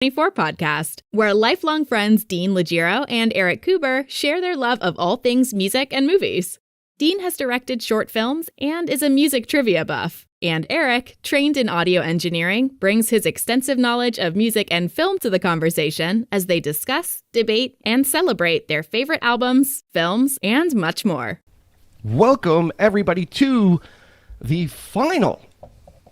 24 podcast, where lifelong friends Dean Legiro and Eric Kuber share their love of all things music and movies. Dean has directed short films and is a music trivia buff. And Eric, trained in audio engineering, brings his extensive knowledge of music and film to the conversation as they discuss, debate, and celebrate their favorite albums, films, and much more. Welcome, everybody, to the final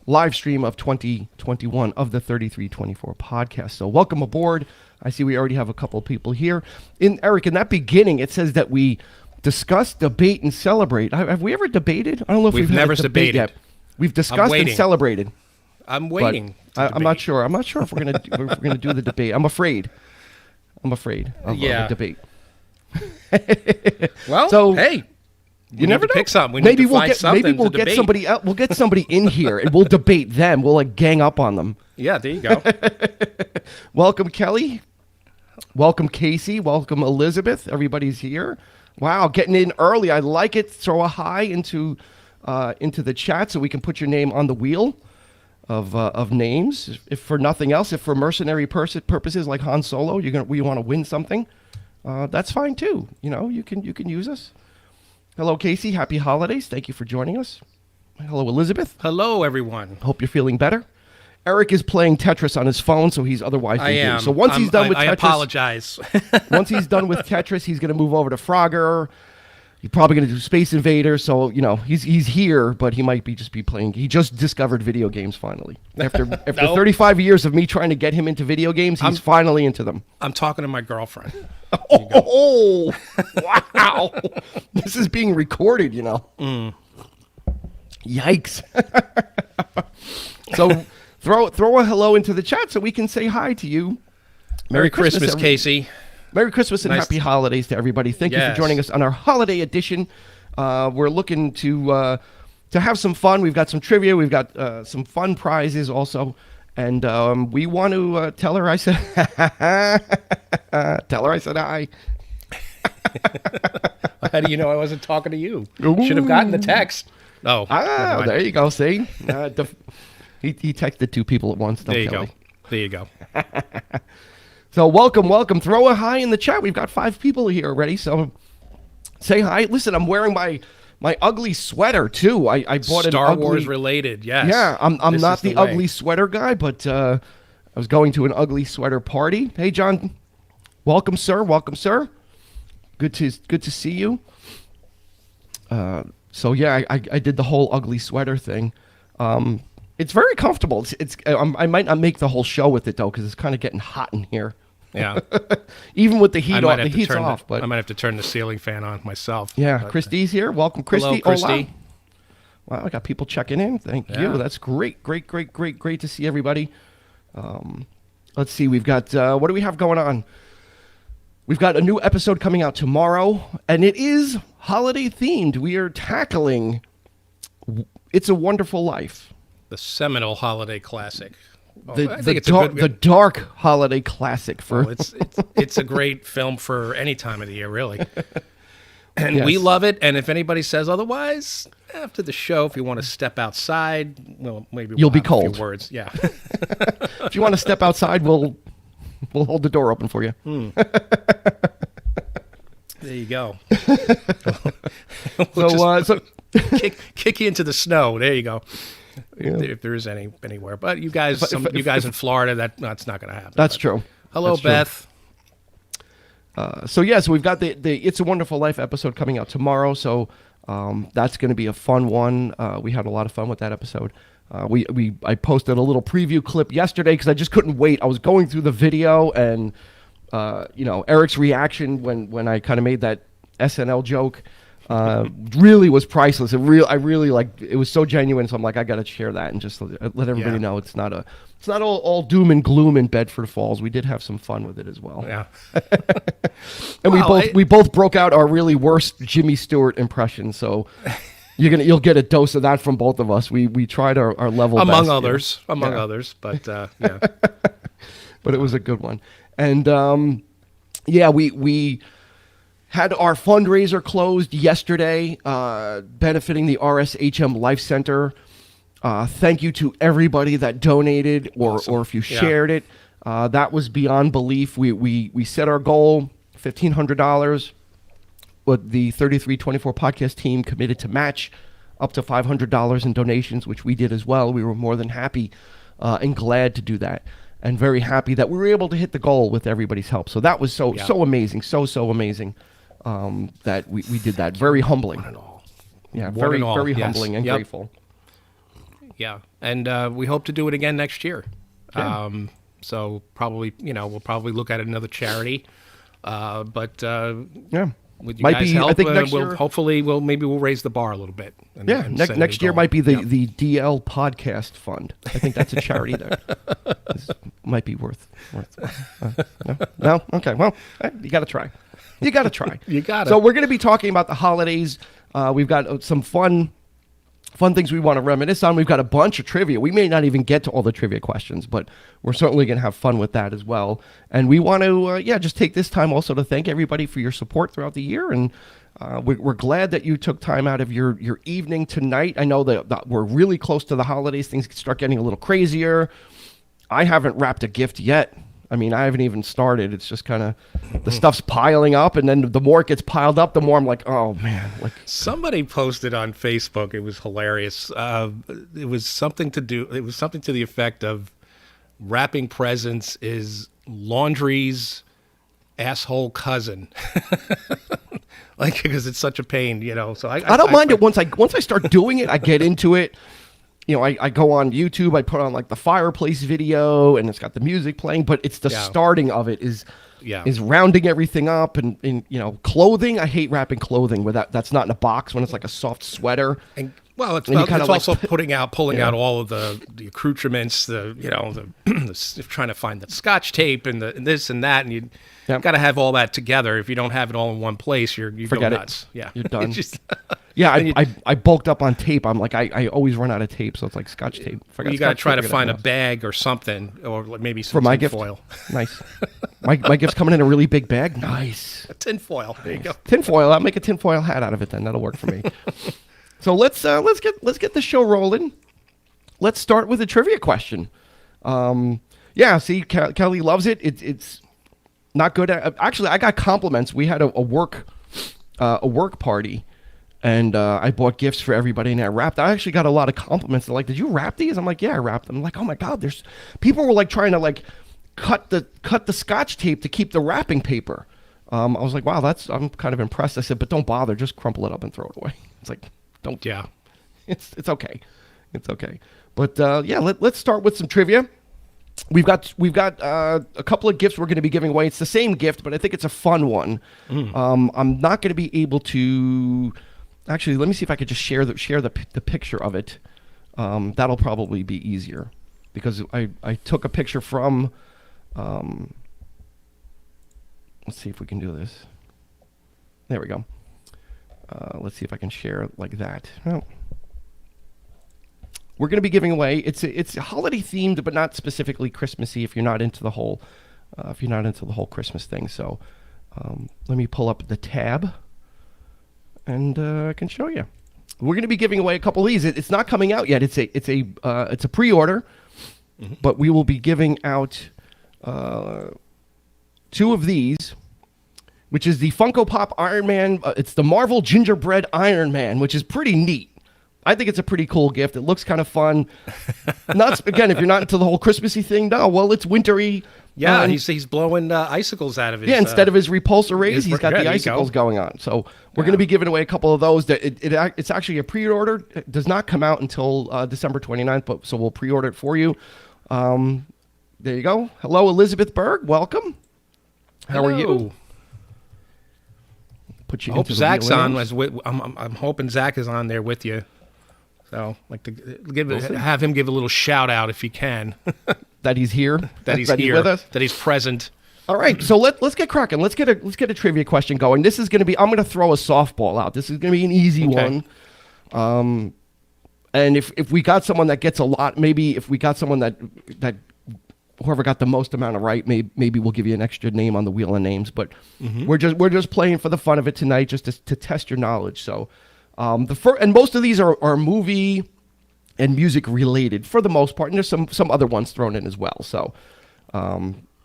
live stream of 2021 of the 3324 podcast. So welcome aboard. I see we already have a couple of people here. Eric, in that beginning, it says that we discuss, debate, and celebrate. Have we ever debated? I don't know if we've never had a debate yet. We've discussed and celebrated. I'm waiting. I'm not sure. I'm not sure if we're gonna do the debate. I'm afraid of a debate. Well, so, hey. You never know. Pick something. We need to find something. Maybe we'll get somebody out. We'll get somebody in here and we'll debate them. We'll gang up on them. Yeah, there you go. Welcome, Kelly. Welcome, Casey. Welcome, Elizabeth. Everybody's here. Wow, getting in early. I like it. Throw a hi into the chat so we can put your name on the wheel of names. If for nothing else, if for mercenary purposes like Han Solo, we want to win something, that's fine too. You can use us. Hello, Casey. Happy holidays. Thank you for joining us. Hello, Elizabeth. Hello, everyone. Hope you're feeling better. Eric is playing Tetris on his phone, so he's otherwise engaged. So once he's done with Tetris, I apologize. Once he's done with Tetris, he's going to move over to Frogger. He's probably going to do Space Invaders. So he's here, but he might be playing. He just discovered video games finally. After 35 years of me trying to get him into video games, he's finally into them. I'm talking to my girlfriend. Oh, wow. This is being recorded, Yikes. So throw a hello into the chat so we can say hi to you. Merry Christmas, Casey. Merry Christmas and happy holidays to everybody. Thank you for joining us on our holiday edition. We're looking to have some fun. We've got some trivia. We've got some fun prizes also. And we want to tell her I said hi. How do you know I wasn't talking to you? Should have gotten the text. Oh, there you go. See, he texted two people at once. There you go. So welcome. Throw a hi in the chat. We've got 5 people here already. So say hi. Listen, I'm wearing my ugly sweater too. I bought Star Wars related. Yes. Yeah, I'm not the ugly sweater guy, but I was going to an ugly sweater party. Hey, John. Welcome, sir. Good to see you. So yeah, I did the whole ugly sweater thing. It's very comfortable. I might not make the whole show with it though, because it's kind of getting hot in here. Yeah. Even with the heat off, the heat's off. But I might have to turn the ceiling fan on myself. Yeah, Christy's here. Welcome, Christy. Hello, Christy. Wow, I got people checking in. Thank you. That's great. Great to see everybody. Let's see. We've got what do we have going on? We've got a new episode coming out tomorrow, and it is holiday themed. We are tackling It's a Wonderful Life, the seminal holiday classic. The dark holiday classic it's a great film for any time of the year, really. And we love it. And if anybody says otherwise, after the show, if you want to step outside, well, maybe you'll be cold. A few words, yeah. If you want to step outside, we'll hold the door open for you. There you go. So kick you into the snow. There you go. Yeah. If there is anywhere, but you guys, you guys in Florida, that's not going to happen. That's true. Hello, that's Beth. True. So we've got the It's a Wonderful Life episode coming out tomorrow. So that's going to be a fun one. We had a lot of fun with that episode. I posted a little preview clip yesterday because I just couldn't wait. I was going through the video and Eric's reaction when I kind of made that SNL joke. Really was priceless. I really like it. Was so genuine. So I'm like, I gotta share that and just let everybody know it's not all doom and gloom in Bedford Falls. We did have some fun with it as well. Yeah. And we both broke out our really worst Jimmy Stewart impressions. So you'll get a dose of that from both of us. We tried our level among best, others, but yeah. But it was a good one. And we had our fundraiser closed yesterday, benefiting the RSHM Life Center. Thank you to everybody that donated or if you shared it. That was beyond belief. We set our goal, $1,500. But the 3324 podcast team committed to match up to $500 in donations, which we did as well. We were more than happy and glad to do that, and very happy that we were able to hit the goal with everybody's help. So that was so amazing, so amazing that we did that. Very humbling. Yeah, very humbling and grateful. Yeah, and we hope to do it again next year. Yeah. So probably, we'll probably look at another charity. But yeah. With you guys' help, I think next year, hopefully we'll raise the bar a little bit. And next year might be the DL Podcast Fund. I think that's a charity that might be worth. No? Okay. Well, you got to try. You got to try. You got to. So we're going to be talking about the holidays. We've got some fun things we want to reminisce on. We've got a bunch of trivia. We may not even get to all the trivia questions, but we're certainly going to have fun with that as well. And we want to, just take this time also to thank everybody for your support throughout the year. And we're glad that you took time out of your evening tonight. I know that we're really close to the holidays. Things start getting a little crazier. I haven't wrapped a gift yet. I mean, I haven't even started. It's just kind of the stuff's piling up, and then the more it gets piled up, the more I'm like, oh man. Like somebody posted on Facebook, it was hilarious. It was something to the effect of wrapping presents is laundry's asshole cousin. Like, because it's such a pain, So I don't mind it once I start doing it. I get into it. I go on YouTube, I put on like the fireplace video, and it's got the music playing, but it's the starting of it is rounding everything up, and clothing. I hate wrapping clothing that's not in a box when it's like a soft sweater. And it's also pulling out all of the accoutrements, trying to find the Scotch tape and this and that, and you got to have all that together. If you don't have it all in one place, you go nuts. Yeah, you're done. I bulked up on tape. I'm like, I always run out of tape, so it's like Scotch tape. You got to try to find a bag or something, or maybe some tin foil. Nice. My gift's coming in a really big bag. Nice. A tin foil. There you go. Tin foil. I'll make a tin foil hat out of it then. That'll work for me. So let's get the show rolling. Let's start with a trivia question. See, Kelly loves it. It's not good. Actually, I got compliments. We had a work party. And I bought gifts for everybody, and I wrapped. I actually got a lot of compliments. They're like, "Did you wrap these?" I'm like, "Yeah, I wrapped them." I'm like, "Oh my God!" There's people were like trying to like cut the Scotch tape to keep the wrapping paper. I was like, "Wow, I'm kind of impressed." I said, "But don't bother. Just crumple it up and throw it away." It's like, don't. Yeah, it's okay, it's okay. But let's start with some trivia. We've got a couple of gifts we're going to be giving away. It's the same gift, but I think it's a fun one. I'm not going to be able to. Actually, let me see if I could just share the picture of it. That'll probably be easier because I took a picture from. Let's see if we can do this. There we go. Let's see if I can share it like that. Well, we're going to be giving away. It's holiday themed, but not specifically Christmassy. If you're not into the whole Christmas thing, so let me pull up the tab. And I can show you. We're going to be giving away a couple of these. It's not coming out yet. It's a pre-order, but we will be giving out 2 of these, which is the Funko Pop Iron Man. It's the Marvel Gingerbread Iron Man, which is pretty neat. I think it's a pretty cool gift. It looks kind of fun. Again, if you're not into the whole Christmassy thing, it's wintry. Yeah, he's blowing icicles out of his. Yeah, instead of his repulsor rays, he's got the icicles going on. So we're going to be giving away a couple of those. It's actually a pre-order. It does not come out until December 29th, so we'll pre-order it for you. There you go. Hello, Elizabeth Berg. Welcome. How are you? Put you. I hope Zach's on. I'm hoping Zach is on there with you. So, like to have him give a little shout out if he can. That he's here. That he's here with us. That he's present. All right, so let's get cracking. Let's get a trivia question going. This is going to be. I'm going to throw a softball out. This is going to be an easy one. And if we got someone that gets a lot, maybe if we got someone that whoever got the most amount of right, maybe we'll give you an extra name on the wheel of names. But we're just playing for the fun of it tonight, just to test your knowledge. So. And most of these are movie and music related for the most part, and there's some other ones thrown in as well. So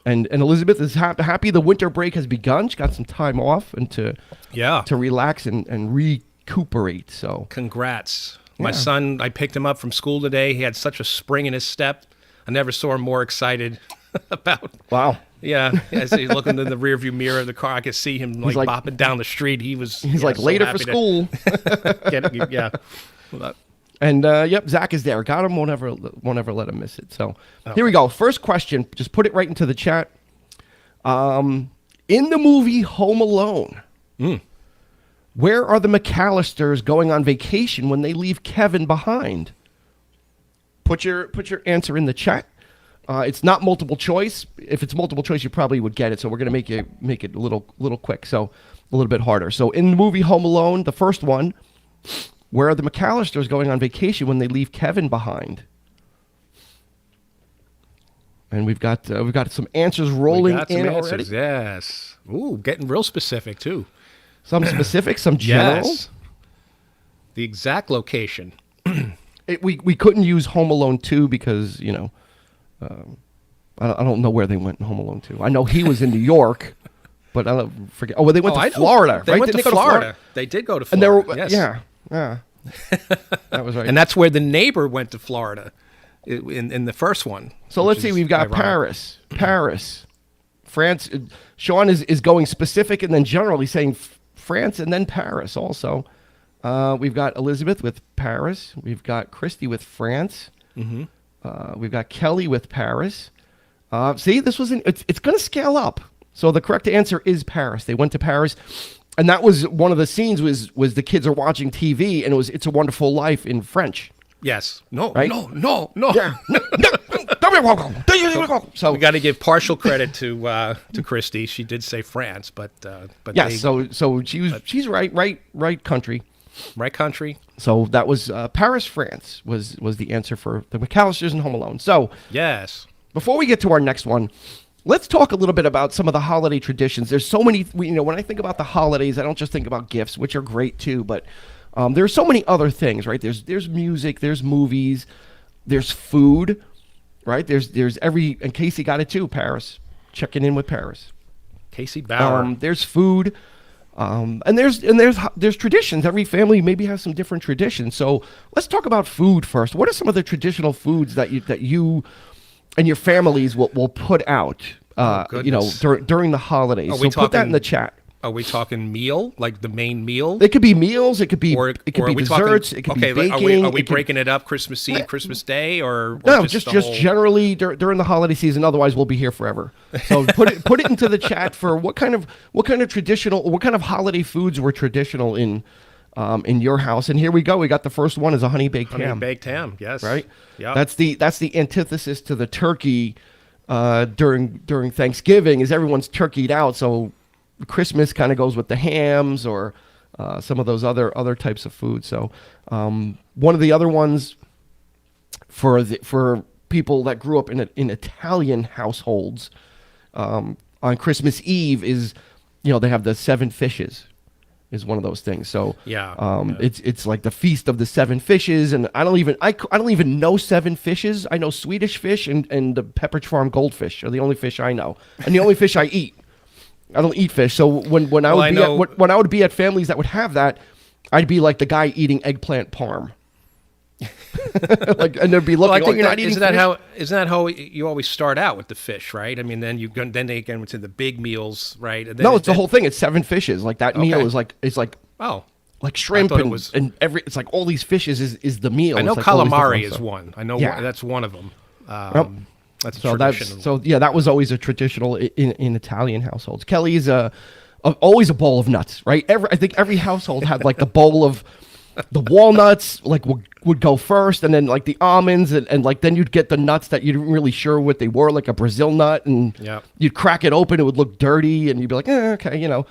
And Elizabeth is happy the winter break has begun. She got some time off and to relax and recuperate. So congrats. My Yeah. son, I picked him up from school today. He had such a spring in his step. I never saw him more excited about. wow. Yeah, as he's looking in the rearview mirror of the car, I could see him like like- bopping down the street. He's yeah, like so later for happy to school. yeah. Well, And yep, Zach is there. Got him. Won't ever let him miss it. So here we go. First question. Just put it right into the chat. In the movie Home Alone, where are the McAllisters going on vacation when they leave Kevin behind? Put your answer in the chat. It's not multiple choice. If it's multiple choice, you probably would get it. So we're gonna make it a little quick. So a little bit harder. So in the movie Home Alone, the first one. Where are the McAllisters going on vacation when they leave Kevin behind? And we've got some answers rolling in already. Yes. Ooh, getting real specific too. Some specific, some general. Yes. The exact location. We couldn't use Home Alone 2 because I don't know where they went in Home Alone 2. I know he was in New York, but I don't forget. Oh, well, they went to Florida, They right? went Didn't to they go Florida. They did go to And they Florida. were yes. yeah. That was right. And that's where the neighbor went to Florida in the first one. So let's see. We've got ironic. Paris, France. Sean is going specific and then general. He's saying France and then Paris also. We've got Elizabeth with Paris. We've got Christy with France. We've got Kelly with Paris. See, this was it's going to scale up. So the correct answer is Paris. They went to Paris. And that was one of the scenes was the kids are watching TV and it was It's a Wonderful Life in French. Yes. No. Right? No. Yeah. So We got to give partial credit to Christy. She did say France, but yes. So she's right country. right country. So that was Paris, France was the answer for the McAllisters and Home Alone. So Yes. before we get to our next one, let's talk a little bit about some of the holiday traditions. There's so many, when I think about the holidays, I don't just think about gifts, which are great too, but there's so many other things, right? There's music, there's movies, there's food, right? There's and Casey got it too, Paris, checking in with Paris. Casey Bauer. There's food, and there's traditions. Every family maybe has some different traditions. So let's talk about food first. What are some of the traditional foods that you and your families will put out, goodness. during the holidays? Are So we put that in talking- the chat. Are we talking meal, like the main meal? It could be meals. It could be or it could or be are we desserts. talking, It could okay, be like, baking. are we it could- breaking it up Christmas Eve, Christmas Day, or No, just just the whole- generally during the holiday season. Otherwise, we'll be here forever. So put it into the chat for what kind of holiday foods were traditional in your house. And here we go. We got the first one is a honey baked ham. baked ham. Yes. Right. Yeah. That's the antithesis to the turkey during Thanksgiving. Is everyone's turkeyed out, so Christmas kind of goes with the hams or some of those other types of food. So one of the other ones for people that grew up in Italian households on Christmas Eve is they have the 7 fishes is one of those things. So Yeah. it's like the feast of the 7 fishes, and I don't even know 7 fishes. I know Swedish fish and the Pepperidge Farm goldfish are the only fish I know, and the only fish I eat. I don't eat fish. So when I would be at families that would have that, I'd be like the guy eating eggplant parm. And they'd be looking. Well, I think you're not eating fish? isn't that how you always start out with the fish, right? I mean, then they get into the big meals, right? And then No, it's the whole thing. It's 7 fishes. Like that meal is like Oh, like shrimp thought it and, was- and it's like all these fishes is the meal. I know It's like all these calamari different is stuff. one. I know Yeah. that's one of them. That's So traditional. that was always a traditional in Italian households. Kelly's always a bowl of nuts, right? I think every household had like the bowl of the walnuts, like would go first, and then like the almonds, and like then you'd get the nuts that you didn't really sure what they were, like a Brazil nut, and Yep. you'd crack it open, it would look dirty, and you'd be like, okay.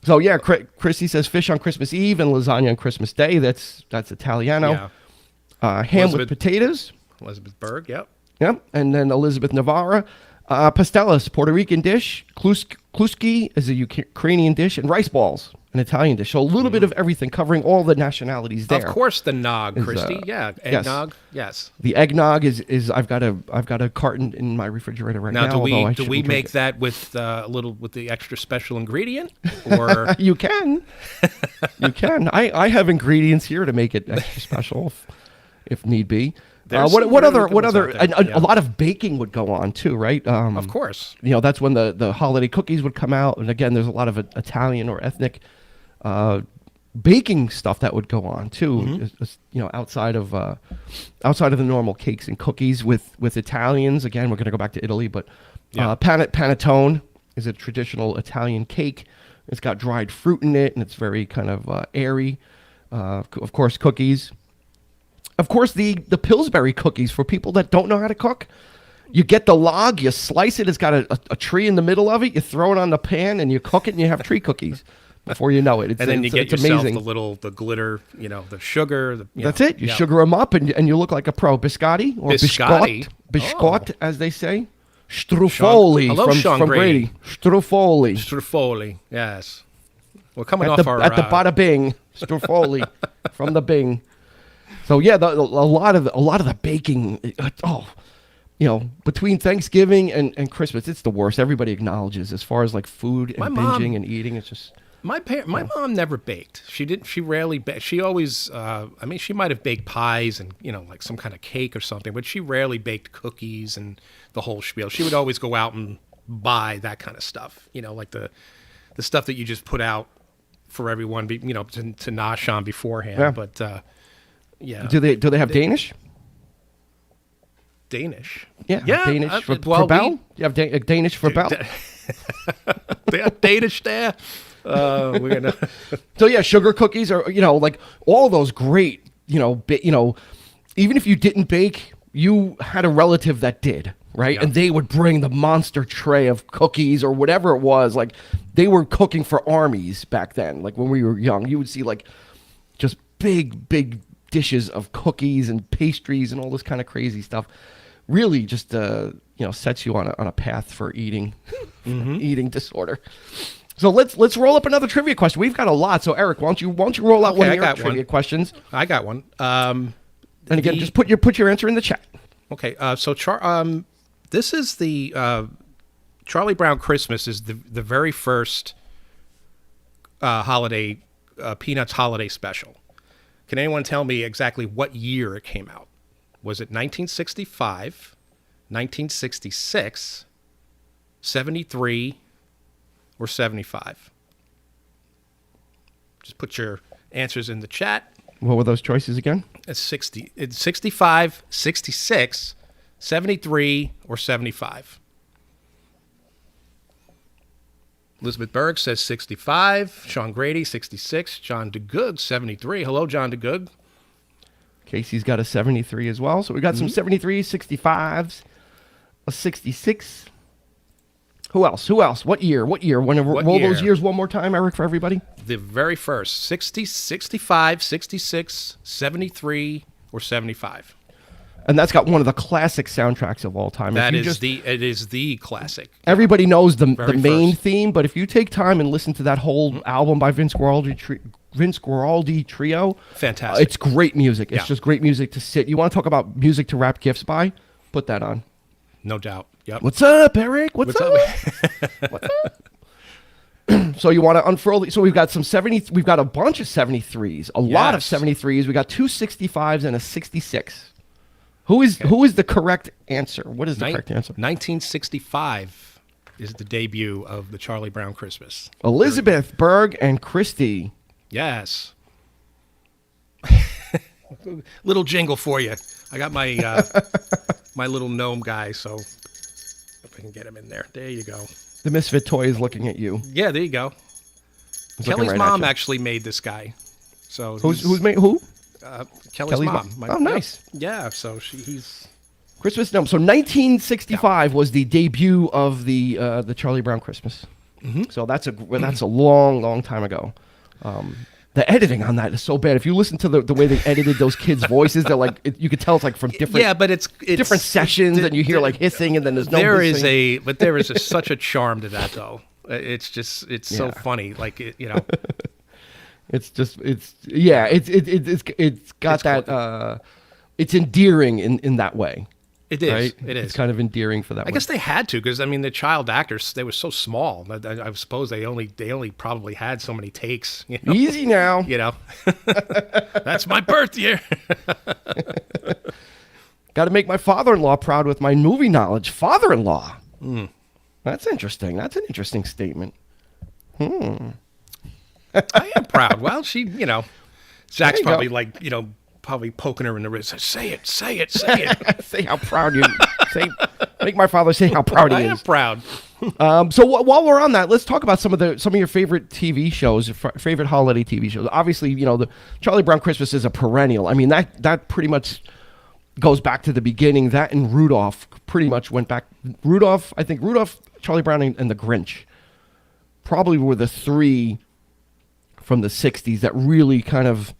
So yeah, Chrissy says fish on Christmas Eve and lasagna on Christmas Day. That's Italiano. Yeah. Ham with Elizabeth- potatoes. Elizabeth Berg. Yep. Yep, and then Elizabeth Navarra. Pastelas, Puerto Rican dish. Kluski is a Ukrainian dish, and rice balls. an Italian dish. So a little bit of everything, covering all the nationalities there. Of course, the nog, Is, Christy. Yeah, yes. eggnog. Yes. The eggnog is I've got a carton in my refrigerator right now. Now, do although I we shouldn't make drink that with with the extra special ingredient, or it. You can, you can. I have ingredients here to make it extra special if need be. There's What some what really other good what ones other out there, yeah. a lot of baking would go on too, right? of course. You know, that's when the holiday cookies would come out, and again, there's a lot of Italian or ethnic baking stuff that would go on too. You know, outside of the normal cakes and cookies with Italians. Again, we're going to go back to Italy, but Yeah. panettone is a traditional Italian cake. It's got dried fruit in it, and it's very kind of airy. Of course, cookies. Of course, the Pillsbury cookies for people that don't know how to cook. You get the log, you slice it. It's got a tree in the middle of it. You throw it on the pan, and you cook it, and you have tree cookies before you know it. It's, And then you get it's yourself amazing. the glitter, the sugar. That's it. You sugar them up, and you look like a pro. Biscotti or Biscotti? Biscott, Oh. as they say. Strufoli Hello, Sean from Grady. Grady. Strufoli. Strufoli. Yes. We're coming At off the, our at the bada bing. Strufoli from the Bing. So yeah, a lot of the baking. Between Thanksgiving and Christmas, it's the worst. Everybody acknowledges as far as like food and My binging mom- and eating. It's just My mom never baked. She rarely baked. She always, she might have baked pies and, like some kind of cake or something, but she rarely baked cookies and the whole spiel. She would always go out and buy that kind of stuff, like the stuff that you just put out for everyone, to nosh on beforehand. Yeah. But, yeah. do they have Danish? Danish? Yeah, Danish for well, Bell. You have Danish for Bell. They have Danish there. We're gonna. So yeah, sugar cookies are like all those great even if you didn't bake, you had a relative that did, right? Yeah. And they would bring the monster tray of cookies or whatever it was. Like they were cooking for armies back then. Like when we were young, you would see like just big dishes of cookies and pastries and all this kind of crazy stuff. Really just sets you on a path for eating eating disorder. So let's roll up another trivia question. We've got a lot. So Eric, why don't you roll out Okay, one I of your got trivia one. questions? I got one. And again, just put your answer in the chat. Okay, so this is the Charlie Brown Christmas is the very first holiday Peanuts holiday special. Can anyone tell me exactly what year it came out? Was it 1965, 1966, 73, or 75? Just put your answers in the chat. What were those choices again? It's 65, 66, 73, or 75. Elizabeth Berg says 65. Sean Grady, 66. John DeGoog, 73. Hello, John DeGoog. Casey's got a 73 as well. So we got some 73s, 65s, a 66. Who else? What year? Roll year? those years one more time, Eric, for everybody. The very first 60, 65, 66, 73, or 75. And that's got one of the classic soundtracks of all time. It If you is the classic. Everybody knows the Very main first. theme, but if you take time and listen to that whole album by Vince Guaraldi Trio, Fantastic. it's great music. It's Yeah. just great music to sit. You want to talk about music to wrap gifts by? Put that on. No doubt. Yep. What's up, Eric? What's up? What's up? So you want to unfurl? So we've got some 70. We've got a bunch of 73s, a lot of Yes. 73s. We got two 65s and a 66. Who is the correct answer? What is the correct answer? 1965 is the debut of the Charlie Brown Christmas. Elizabeth Berg and Christy. Yes. Little jingle for you. I got my my little gnome guy, so if I can get him in there. There you go. The Misfit Toy is looking at you. Yeah, there you go. He's looking Kelly's right at mom you. actually made this guy. So Who's made who? Kelly's mom? Oh, nice. Yeah, so he's Christmas gnome. So 1965 was the debut of the Charlie Brown Christmas. So that's a long time ago. The editing on that is so bad. If you listen to the way they edited those kids' voices, they're like you could tell it's like from different yeah, but it's different sessions, and you hear like hissing, and then there's no. there hissing. is such a charm to that though. It's so Yeah. funny. Like It's just it's got that it's endearing in that way. It is. Right? It is. It's kind of endearing for that. I guess they had to, because I mean the child actors, they were so small. I suppose they only probably had so many takes. You know? Easy now. You know, that's my birth year. Got to make my father-in-law proud with my movie knowledge. Father-in-law. That's interesting. That's an interesting statement. I am proud. Well, she, you know, Zach's probably go. Like, you know, probably poking her in the wrist. Say it, say it, say it. Say how proud you. Make my father say how proud he is. I am proud. So while we're on that, let's talk about some of your favorite TV shows, favorite holiday TV shows. Obviously, you know, the Charlie Brown Christmas is a perennial. I mean, that pretty much goes back to the beginning. That and Rudolph pretty much went back. I think Rudolph, Charlie Brown, and the Grinch probably were the three from the 60s that really kind of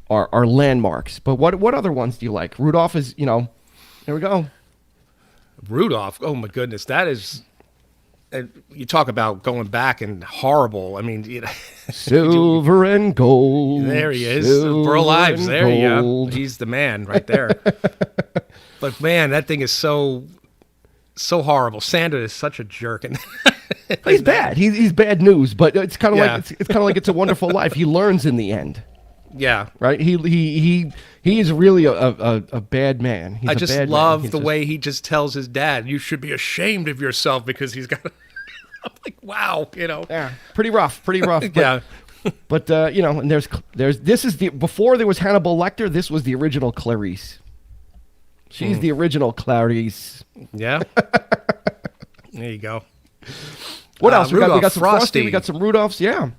are landmarks. But what other ones do you like? Rudolph is, you know, there we go. Rudolph, oh my goodness, that is, you talk about going back and horrible. I mean, you know, silver and gold. There he is. Burl Ives, there you go. He's the man right there. But man, that thing is so horrible. Santa is such a jerk, and he's bad. He's bad news, but it's kind of like it's kind of like It's a Wonderful Life. He learns in the end. Yeah. Right. He is really a bad man. I just love the way he just tells his dad, "You should be ashamed of yourself," because he's got. I'm like, wow, you know. Yeah. Pretty rough. But, yeah. But you know, and there's this is before there was Hannibal Lecter. This was the original Clarice. She's the original Clarice. Yeah. There you go. What else? We got some Frosty. We got some Rudolphs. Yeah.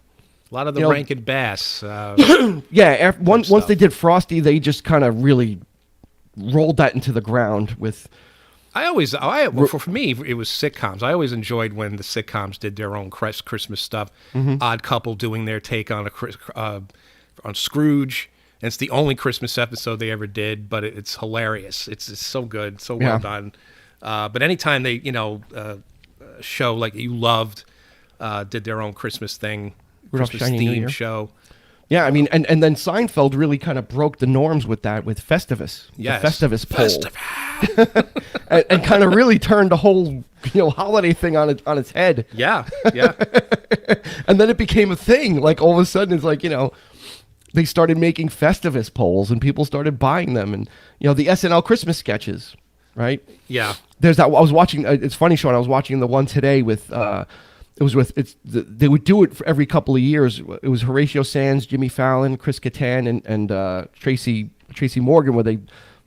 A lot of the Rankin Bass. Yeah. Once they did Frosty, they just kind of really rolled that into the ground with. For me, it was sitcoms. I always enjoyed when the sitcoms did their own Christmas stuff. Odd Couple doing their take on on Scrooge. And it's the only Christmas episode they ever did, but it's hilarious. It's so good, so well done. But anytime they, you know, show like you loved, did their own Christmas thing, Christmas theme show. Yeah, I mean, and then Seinfeld really kind of broke the norms with that, with Festivus. Yes. The Festivus poll. and kind of really turned the whole, you know, holiday thing on its head. Yeah. And then it became a thing. Like all of a sudden it's like, you know, they started making Festivus polls and people started buying them, and you know, the SNL Christmas sketches, right? Yeah. There's that. I was watching. It's funny, Sean. I was watching the one today with. They would do it for every couple of years. It was Horatio Sands, Jimmy Fallon, Chris Kattan, and Tracy Morgan, where they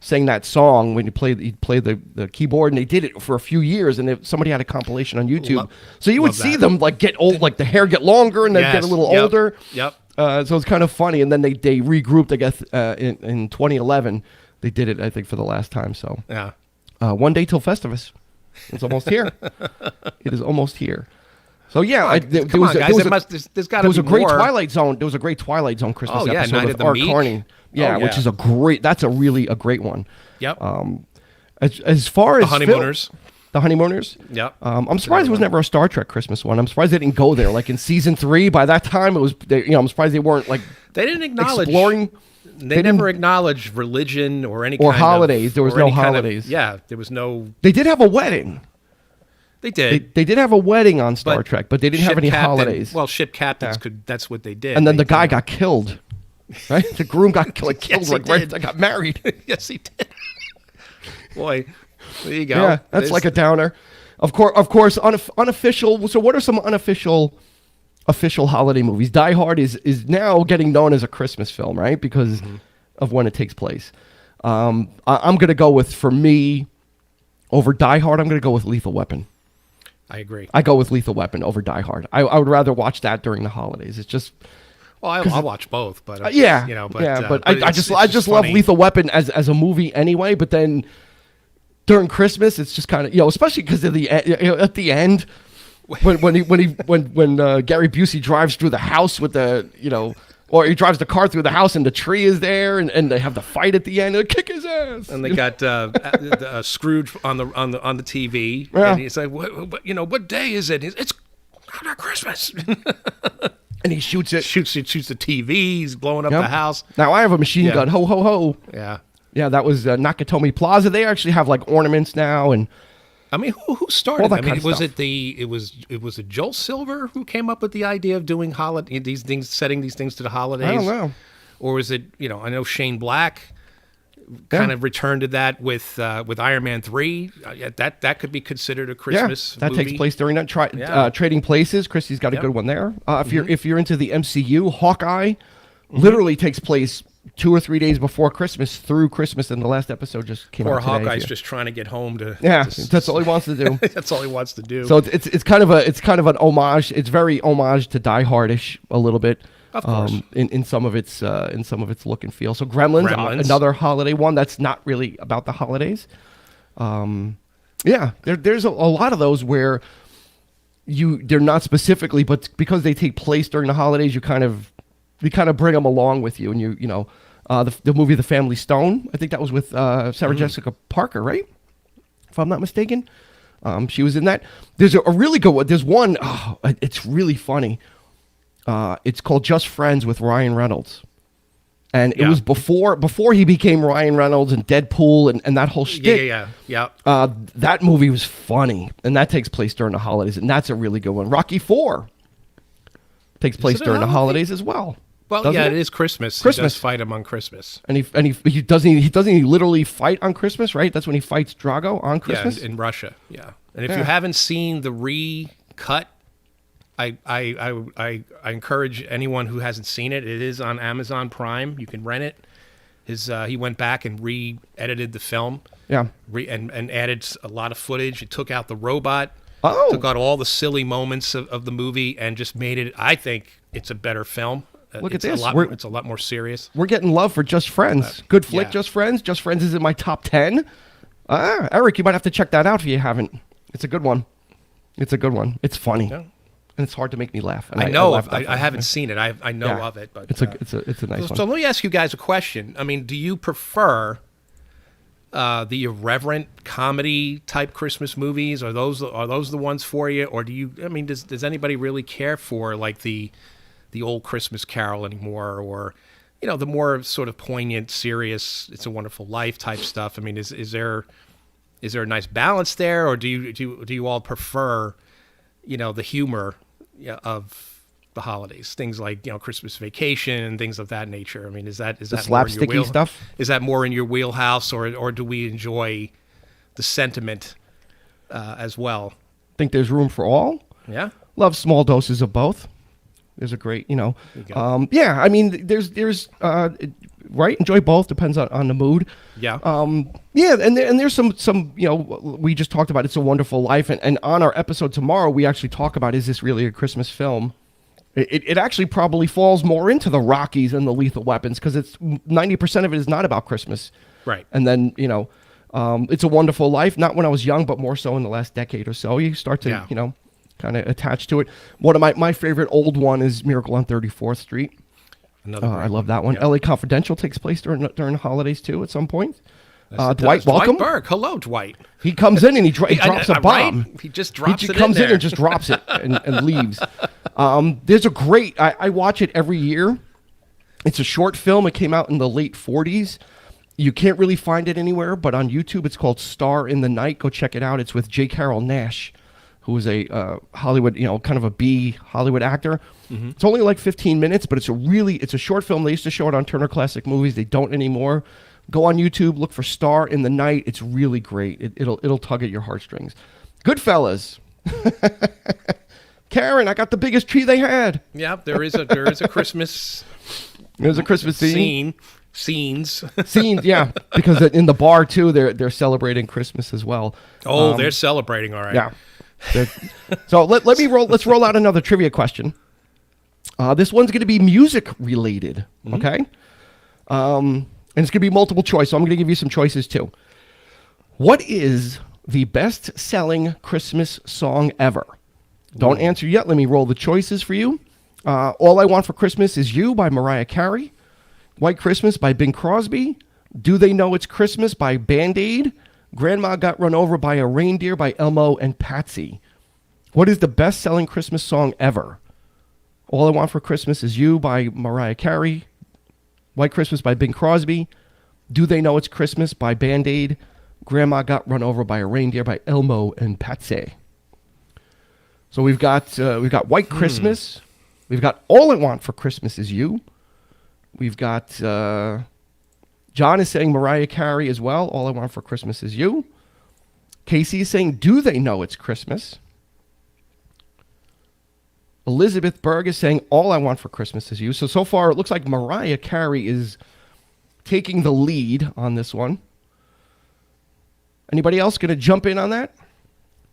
sang that song when he'd play the keyboard, and they did it for a few years, and somebody had a compilation on YouTube. So you would see them like get old, like the hair get longer and they get a little older. Yep. So it's kind of funny, and then they regrouped, I guess, in 2011. They did it, I think, for the last time. So yeah, one day till Festivus. It's almost here. It is almost here. So yeah, there was a great Twilight Zone. There was a great Twilight Zone Christmas episode Night with Art Carney. Yeah, which is a really great one. Yep. As far as the Honeymooners. The Honeymooners? Yep. I'm surprised there was never a Star Trek Christmas one. I'm surprised they didn't go there. Like in season 3, by that time, it was. I'm surprised they weren't like. They didn't acknowledge exploring. They never acknowledged religion or any or kind holidays. Of, there was no holidays. There was no. They did have a wedding. They did. They did have a wedding on Star Trek, but they didn't have any holidays. Well, ship captains could. That's what they did. And then the guy got killed. Right, the groom got killed Yes, right after they got married. Yes, he did. Boy, there you go. Yeah, that's like a downer. Of course, unofficial. So, what are some unofficial holiday movies? Die Hard is now getting known as a Christmas film, right? Because of when it takes place. I'm gonna go with, for me, over Die Hard. I'm gonna go with Lethal Weapon. I agree. I go with Lethal Weapon over Die Hard. I would rather watch that during the holidays. It's just. Well, I'll watch both, but but I just love Lethal Weapon as a movie anyway. But then during Christmas, it's just kind of, especially because at the end when Gary Busey drives through the house with or he drives the car through the house and the tree is there and they have the fight at the end and kick his ass. And they got Scrooge on the TV, and he's like, what day is it? It's not Christmas. And he shoots it. Shoots the TV. He's blowing up Yep. the house. Now I have a machine Yeah. gun. Ho, ho, ho. Yeah. Yeah, that was Nakatomi Plaza. They actually have like ornaments now, and I mean, who started? All that I mean, kind of was stuff. it was Joel Silver who came up with the idea of doing these things, setting these things to the holidays? I don't know. Or was it, I know Shane Black kind of returned to that with Iron Man 3. That could be considered a Christmas that movie. takes place during that Yeah. Trading Places. Christy's got a Yep. good one there. If you're into the MCU, Hawkeye literally takes place 2 or 3 days before Christmas through Christmas, and the last episode just came Poor out today. Hawkeye's just trying to get home to. Yeah, to- that's all he wants to do. That's all he wants to do. So it's kind of an homage. It's very homage to Die Hardish a little bit. Of course. In some of its look and feel. So Gremlins. Another holiday one that's not really about the holidays. There's a lot of those where they're not specifically, but because they take place during the holidays, you kind of bring them along with you, and the movie The Family Stone. I think that was with Sarah Jessica Parker, right? If I'm not mistaken, she was in that. There's a really good one. There's one. Oh, it's really funny. It's called Just Friends with Ryan Reynolds. And it was before he became Ryan Reynolds and Deadpool and that whole shtick. Yeah. That movie was funny, and that takes place during the holidays, and that's a really good one. Rocky IV takes place it a during the holiday? holidays as well. Well, doesn't it is Christmas. He Christmas. does fight him on Christmas. And he doesn't literally fight on Christmas, right? That's when he fights Drago on Christmas. Yeah, in Russia. Yeah. And if you haven't seen the recut, I encourage anyone who hasn't seen it. It is on Amazon Prime. You can rent it. He went back and re-edited the film. Yeah. And added a lot of footage. It took out the robot. Oh. Took out all the silly moments of the movie and just made it. I think it's a better film. Look at It's this. It's a lot more serious. We're getting love for Just Friends. Good flick, yeah. Just Friends. Just Friends is in my top 10. Eric, you might have to check that out if you haven't. It's a good one. It's funny. Yeah. And it's hard to make me laugh. And I know. laughed that I haven't seen it. I know of it, but it's a nice so one. let me ask you guys a question. I mean, do you prefer the irreverent comedy type Christmas movies? Are those the ones for you, or do you? I mean, does anybody really care for like the old Christmas Carol anymore, or the more sort of poignant, serious "It's a Wonderful Life" type stuff? I mean, is there a nice balance there, or do you all prefer the humor of the holidays, things like Christmas Vacation and things of that nature? I mean, is that more in your slapsticky stuff? Is that more in your wheelhouse, or do we enjoy the sentiment as well? Think there's room for all. Yeah. Love small doses of both. There's a great, go. I mean, there's right. Enjoy both. Depends on the mood. Yeah. And there's some we just talked about It's a Wonderful Life, and on our episode tomorrow we actually talk about, is this really a Christmas film? It actually probably falls more into the Rockies and the Lethal Weapons, because it's 90% of it is not about Christmas. Right. And then It's a Wonderful Life, not when I was young, but more so in the last decade or so. You start to kind of attach to it. One of my favorite old one is Miracle on 34th Street. I love that one. Yeah. LA Confidential takes place during the holidays too at some point. Yes, it Dwight, does. welcome. Dwight Burke. Hello, Dwight. He comes in and he drops a bomb. Right? He just drops He it comes in in there. and just drops it and leaves. There's a great, I watch it every year. It's a short film. It came out in the late 40s. You can't really find it anywhere, but on YouTube it's called Star in the Night. Go check it out. It's with J. Carrol Naish, who is a Hollywood, kind of a B Hollywood actor. Mm-hmm. It's only like 15 minutes, but it's a short film. They used to show it on Turner Classic Movies. They don't anymore. Go on YouTube, look for Star in the Night. It's really great. It'll tug at your heartstrings. Goodfellas. Karen, I got the biggest tree they had. Yeah, there is a Christmas. There's a Christmas scene. Scenes. Scenes, yeah, because in the bar too, they're celebrating Christmas as well. Oh, they're celebrating, all right. Yeah. So let's roll out another trivia question. This one's going to be music related, okay? And it's going to be multiple choice, so I'm going to give you some choices too. What is the best-selling Christmas song ever? Don't answer yet. Let me roll the choices for you. All I Want for Christmas Is You by Mariah Carey. White Christmas by Bing Crosby. Do They Know It's Christmas by Band-Aid. Grandma Got Run Over by a Reindeer by Elmo and Patsy. What is the best-selling Christmas song ever? All I Want for Christmas Is You by Mariah Carey. White Christmas by Bing Crosby. Do They Know It's Christmas by Band-Aid. Grandma Got Run Over by a Reindeer by Elmo and Patsy. So we've got White Christmas. We've got All I Want for Christmas Is You. We've got John is saying Mariah Carey as well. All I Want for Christmas Is You. Casey is saying Do They Know It's Christmas. Elizabeth Berg is saying All I Want for Christmas Is You. So far it looks like Mariah Carey is taking the lead on this one. Anybody else going to jump in on that?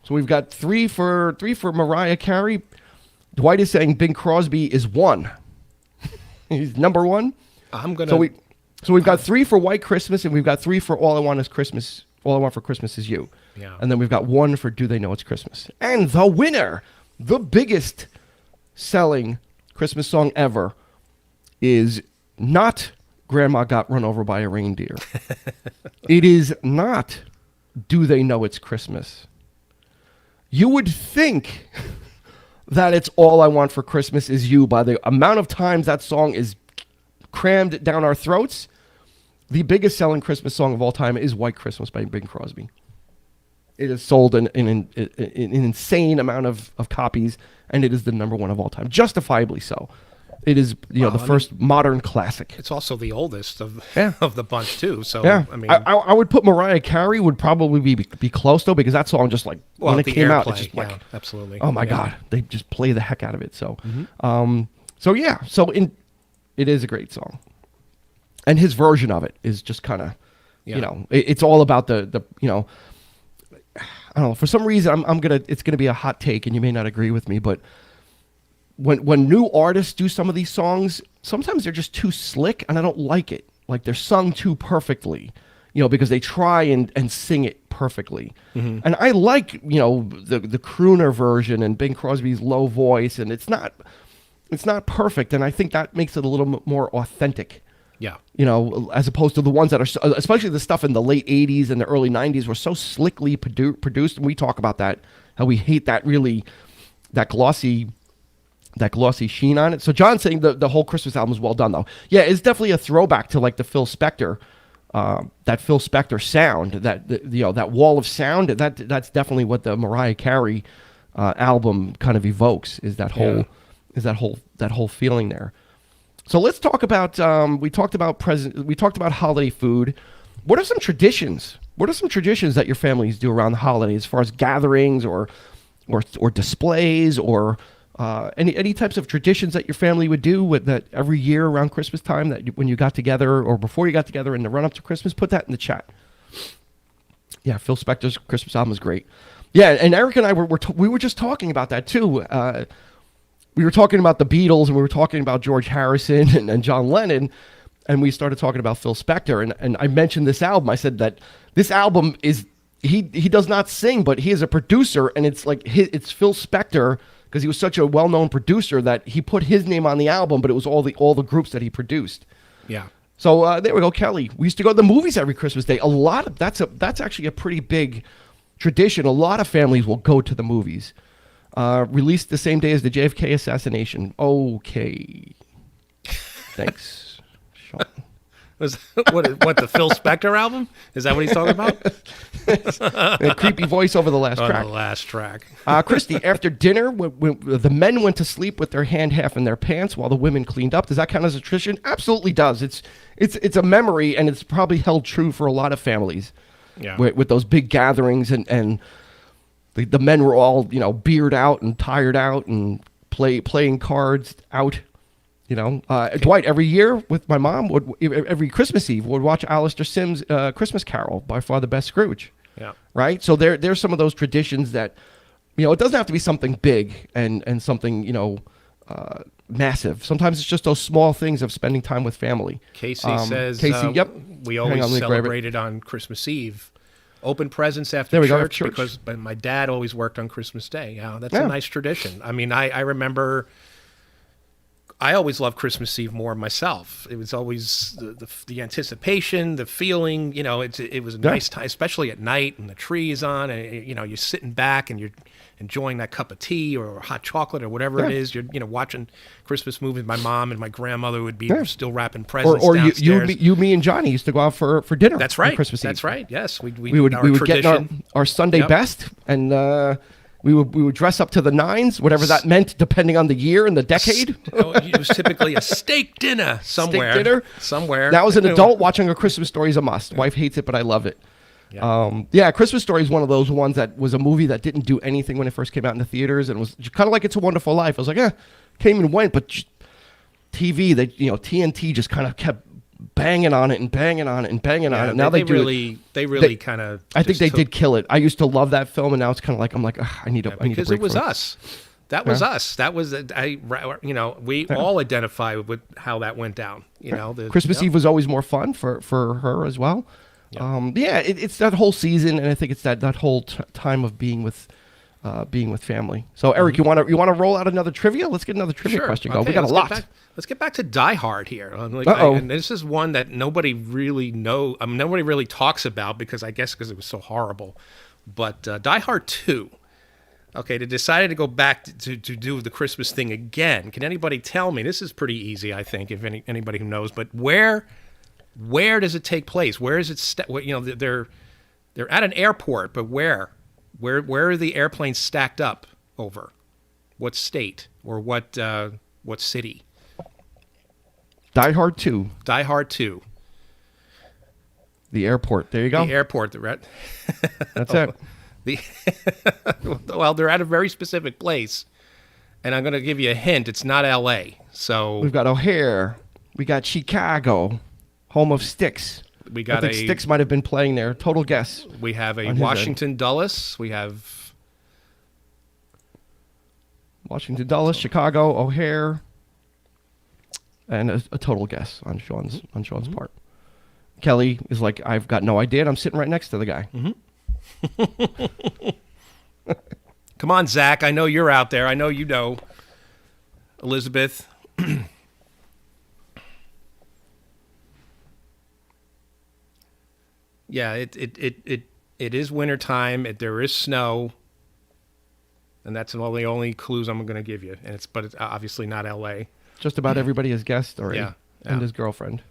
So we've got three for Mariah Carey. Dwight is saying Bing Crosby is 1. He's number 1. I'm gonna. So we've got 3 for White Christmas, and we've got 3 for All I Want Is Christmas. All I Want for Christmas Is You. Yeah. And then we've got 1 for Do They Know It's Christmas. And the winner, the biggest selling Christmas song ever, is not Grandma Got Run Over by a Reindeer. It is not Do They Know It's Christmas. You would think that it's All I Want for Christmas Is You by the amount of times that song is crammed down our throats. The biggest selling Christmas song of all time is White Christmas by Bing Crosby. It has sold an insane amount of copies, and it is the number 1 of all time, justifiably so. It is, the first modern classic. It's also the oldest of Yeah. of the bunch too. So Yeah, I mean, I would put Mariah Carey would probably be close though, because that song just like when it the came out, airplay, it's just like, absolutely. oh my God, they just play the heck out of it. So, it is a great song, and his version of it is just kind of, it's all about the I don't know. For some reason, it's gonna be a hot take, and you may not agree with me, but when new artists do some of these songs, sometimes they're just too slick, and I don't like it. Like they're sung too perfectly, because they try and sing it perfectly. Mm-hmm. And I like, the crooner version and Bing Crosby's low voice, and it's not perfect, and I think that makes it a little more authentic. Yeah. As opposed to the ones that are, especially the stuff in the late 80s and the early 90s were so slickly produced. And we talk about that, how we hate that glossy sheen on it. So John's saying the whole Christmas album is well done, though. Yeah, it's definitely a throwback to like the Phil Spector, that Phil Spector sound, that wall of sound. That's definitely what the Mariah Carey album kind of evokes, is that whole feeling there. So let's talk about, we talked about holiday food. What are some traditions? What are some traditions that your families do around the holidays, as far as gatherings or displays, or any types of traditions that your family would do that every year around Christmas time, that when you got together or before you got together in the run up to Christmas? Put that in the chat. Yeah, Phil Spector's Christmas album is great. Yeah, and Eric and I we were just talking about that too. We were talking about the Beatles, and we were talking about George Harrison and John Lennon, and we started talking about Phil Spector, and I mentioned this album. I said that this album is, he does not sing, but he is a producer, and it's like it's Phil Spector, because he was such a well-known producer that he put his name on the album, but it was all the groups that he produced. Yeah. So there we go, Kelly. We used to go to the movies every Christmas Day. That's actually a pretty big tradition. A lot of families will go to the movies. Released the same day as the JFK assassination. Okay. Thanks, Sean. What the Phil Spector album? Is that what he's talking about? A creepy voice over the last track. The last track. Christy, after dinner, when the men went to sleep with their hand half in their pants while the women cleaned up. Does that count as a tradition? Absolutely does. It's a memory, and it's probably held true for a lot of families. Yeah. With those big gatherings and the men were all, beard out and tired out and playing cards out, Dwight, every year with my mom, every Christmas Eve, would watch Alistair Sims' Christmas Carol, by far the best Scrooge. Yeah. Right? So there's some of those traditions that, it doesn't have to be something big and something, massive. Sometimes it's just those small things of spending time with family. Casey says, yep. We always celebrated on Christmas Eve. Open presents after church, because my dad always worked on Christmas Day. Yeah, that's a nice tradition. I mean, I remember I always loved Christmas Eve more myself. It was always the anticipation, the feeling. You know, it was a nice time, especially at night, and the tree is on, and you know, you're sitting back and you're enjoying that cup of tea or hot chocolate or whatever it is. You're watching Christmas movies. My mom and my grandmother would be still wrapping presents or downstairs. you, me, and Johnny used to go out for dinner. That's right. On Christmas Eve. That's right. Yes, we would tradition. get our Sunday best, and we would dress up to the nines, whatever that meant, depending on the year and the decade. It was typically a steak dinner somewhere. Steak dinner somewhere. Now, as an adult, watching A Christmas Story is a must. Wife hates it, but I love it. Yeah. Christmas Story is one of those ones that was a movie that didn't do anything when it first came out in the theaters, and was kind of like It's a Wonderful Life. I was like, came and went, but TV, TNT just kind of kept banging on it and banging on it and banging on it. Now they really kind of. I think they did kill it. I used to love that film, and now it's kind of like I'm like, I need a break because it was us. That was us. That was we all identify with how that went down. Christmas Eve was always more fun for her as well. It's that whole season, and I think it's that whole time of being with family. So Eric, you want to roll out another trivia? Let's get another trivia question going. We got a lot. Let's get back to Die Hard here. And this is one that nobody really nobody really talks about because it was so horrible. But Die Hard 2. Okay, they decided to go back to do the Christmas thing again. Can anybody tell me? This is pretty easy, I think, if anybody who knows. But where does it take place? Where is it? They're at an airport, but where? Where are the airplanes stacked up over? What state or what city? Die Hard 2. Die Hard 2. The airport. There you go. The airport. That's it. Well, they're at a very specific place, and I'm going to give you a hint. It's not L.A. So we've got O'Hare. We got Chicago, home of Styx. I think Styx might have been playing there. Total guess. We have a Washington Dulles. We have Washington Dulles, Chicago, O'Hare, and a total guess on Sean's part. Kelly is like, I've got no idea, and I'm sitting right next to the guy. Come on, Zach. I know you're out there. I know you know. Elizabeth. Yeah, it is wintertime. There is snow, and that's all the only clues I'm going to give you. But it's obviously not L.A. Just about everybody has guessed already. And his girlfriend.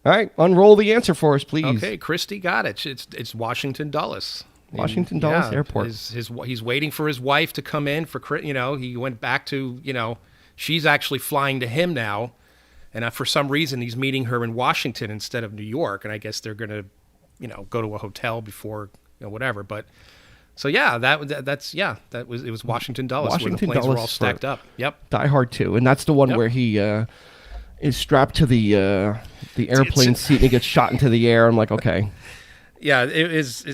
All right, unroll the answer for us, please. Okay, Christy got it. It's Washington Dulles. Washington Dulles Airport. He's waiting for his wife to come in for. He went back to. She's actually flying to him now. And for some reason, he's meeting her in Washington instead of New York. And I guess they're going to, go to a hotel before, whatever. But so, it was Washington Dulles where the planes were all stacked up. Yep. Die Hard 2. And that's the one where he is strapped to the airplane seat and he gets shot into the air. I'm like, okay. Yeah, it's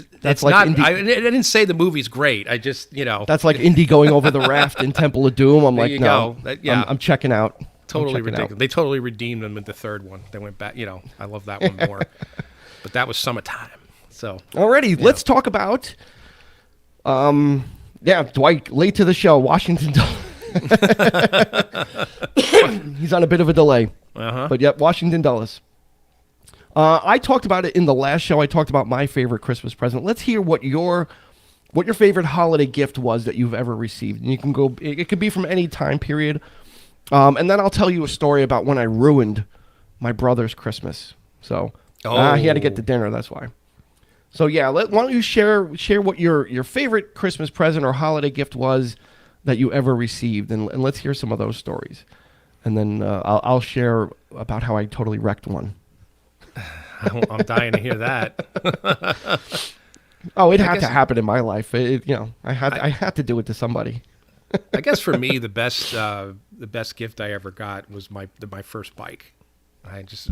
like not. Indy. I didn't say the movie's great. I just, That's like Indy going over the raft in Temple of Doom. I'm like, no, I'm checking out. Totally ridiculous. They totally redeemed them with the third one. They went back. I love that one more. But that was summertime. So alrighty, let's talk about. Dwight late to the show. Washington. He's on a bit of a delay. But yep, Washington Dulles. I talked about it in the last show. I talked about my favorite Christmas present. Let's hear what your favorite holiday gift was that you've ever received. And you can go. It could be from any time period. And then I'll tell you a story about when I ruined my brother's Christmas. So he had to get to dinner. That's why. So yeah, why don't you share what your favorite Christmas present or holiday gift was that you ever received, and let's hear some of those stories. And then I'll share about how I totally wrecked one. I'm dying to hear that. Oh, it had to happen in my life. I had to do it to somebody. I guess for me, the best gift I ever got was my first bike.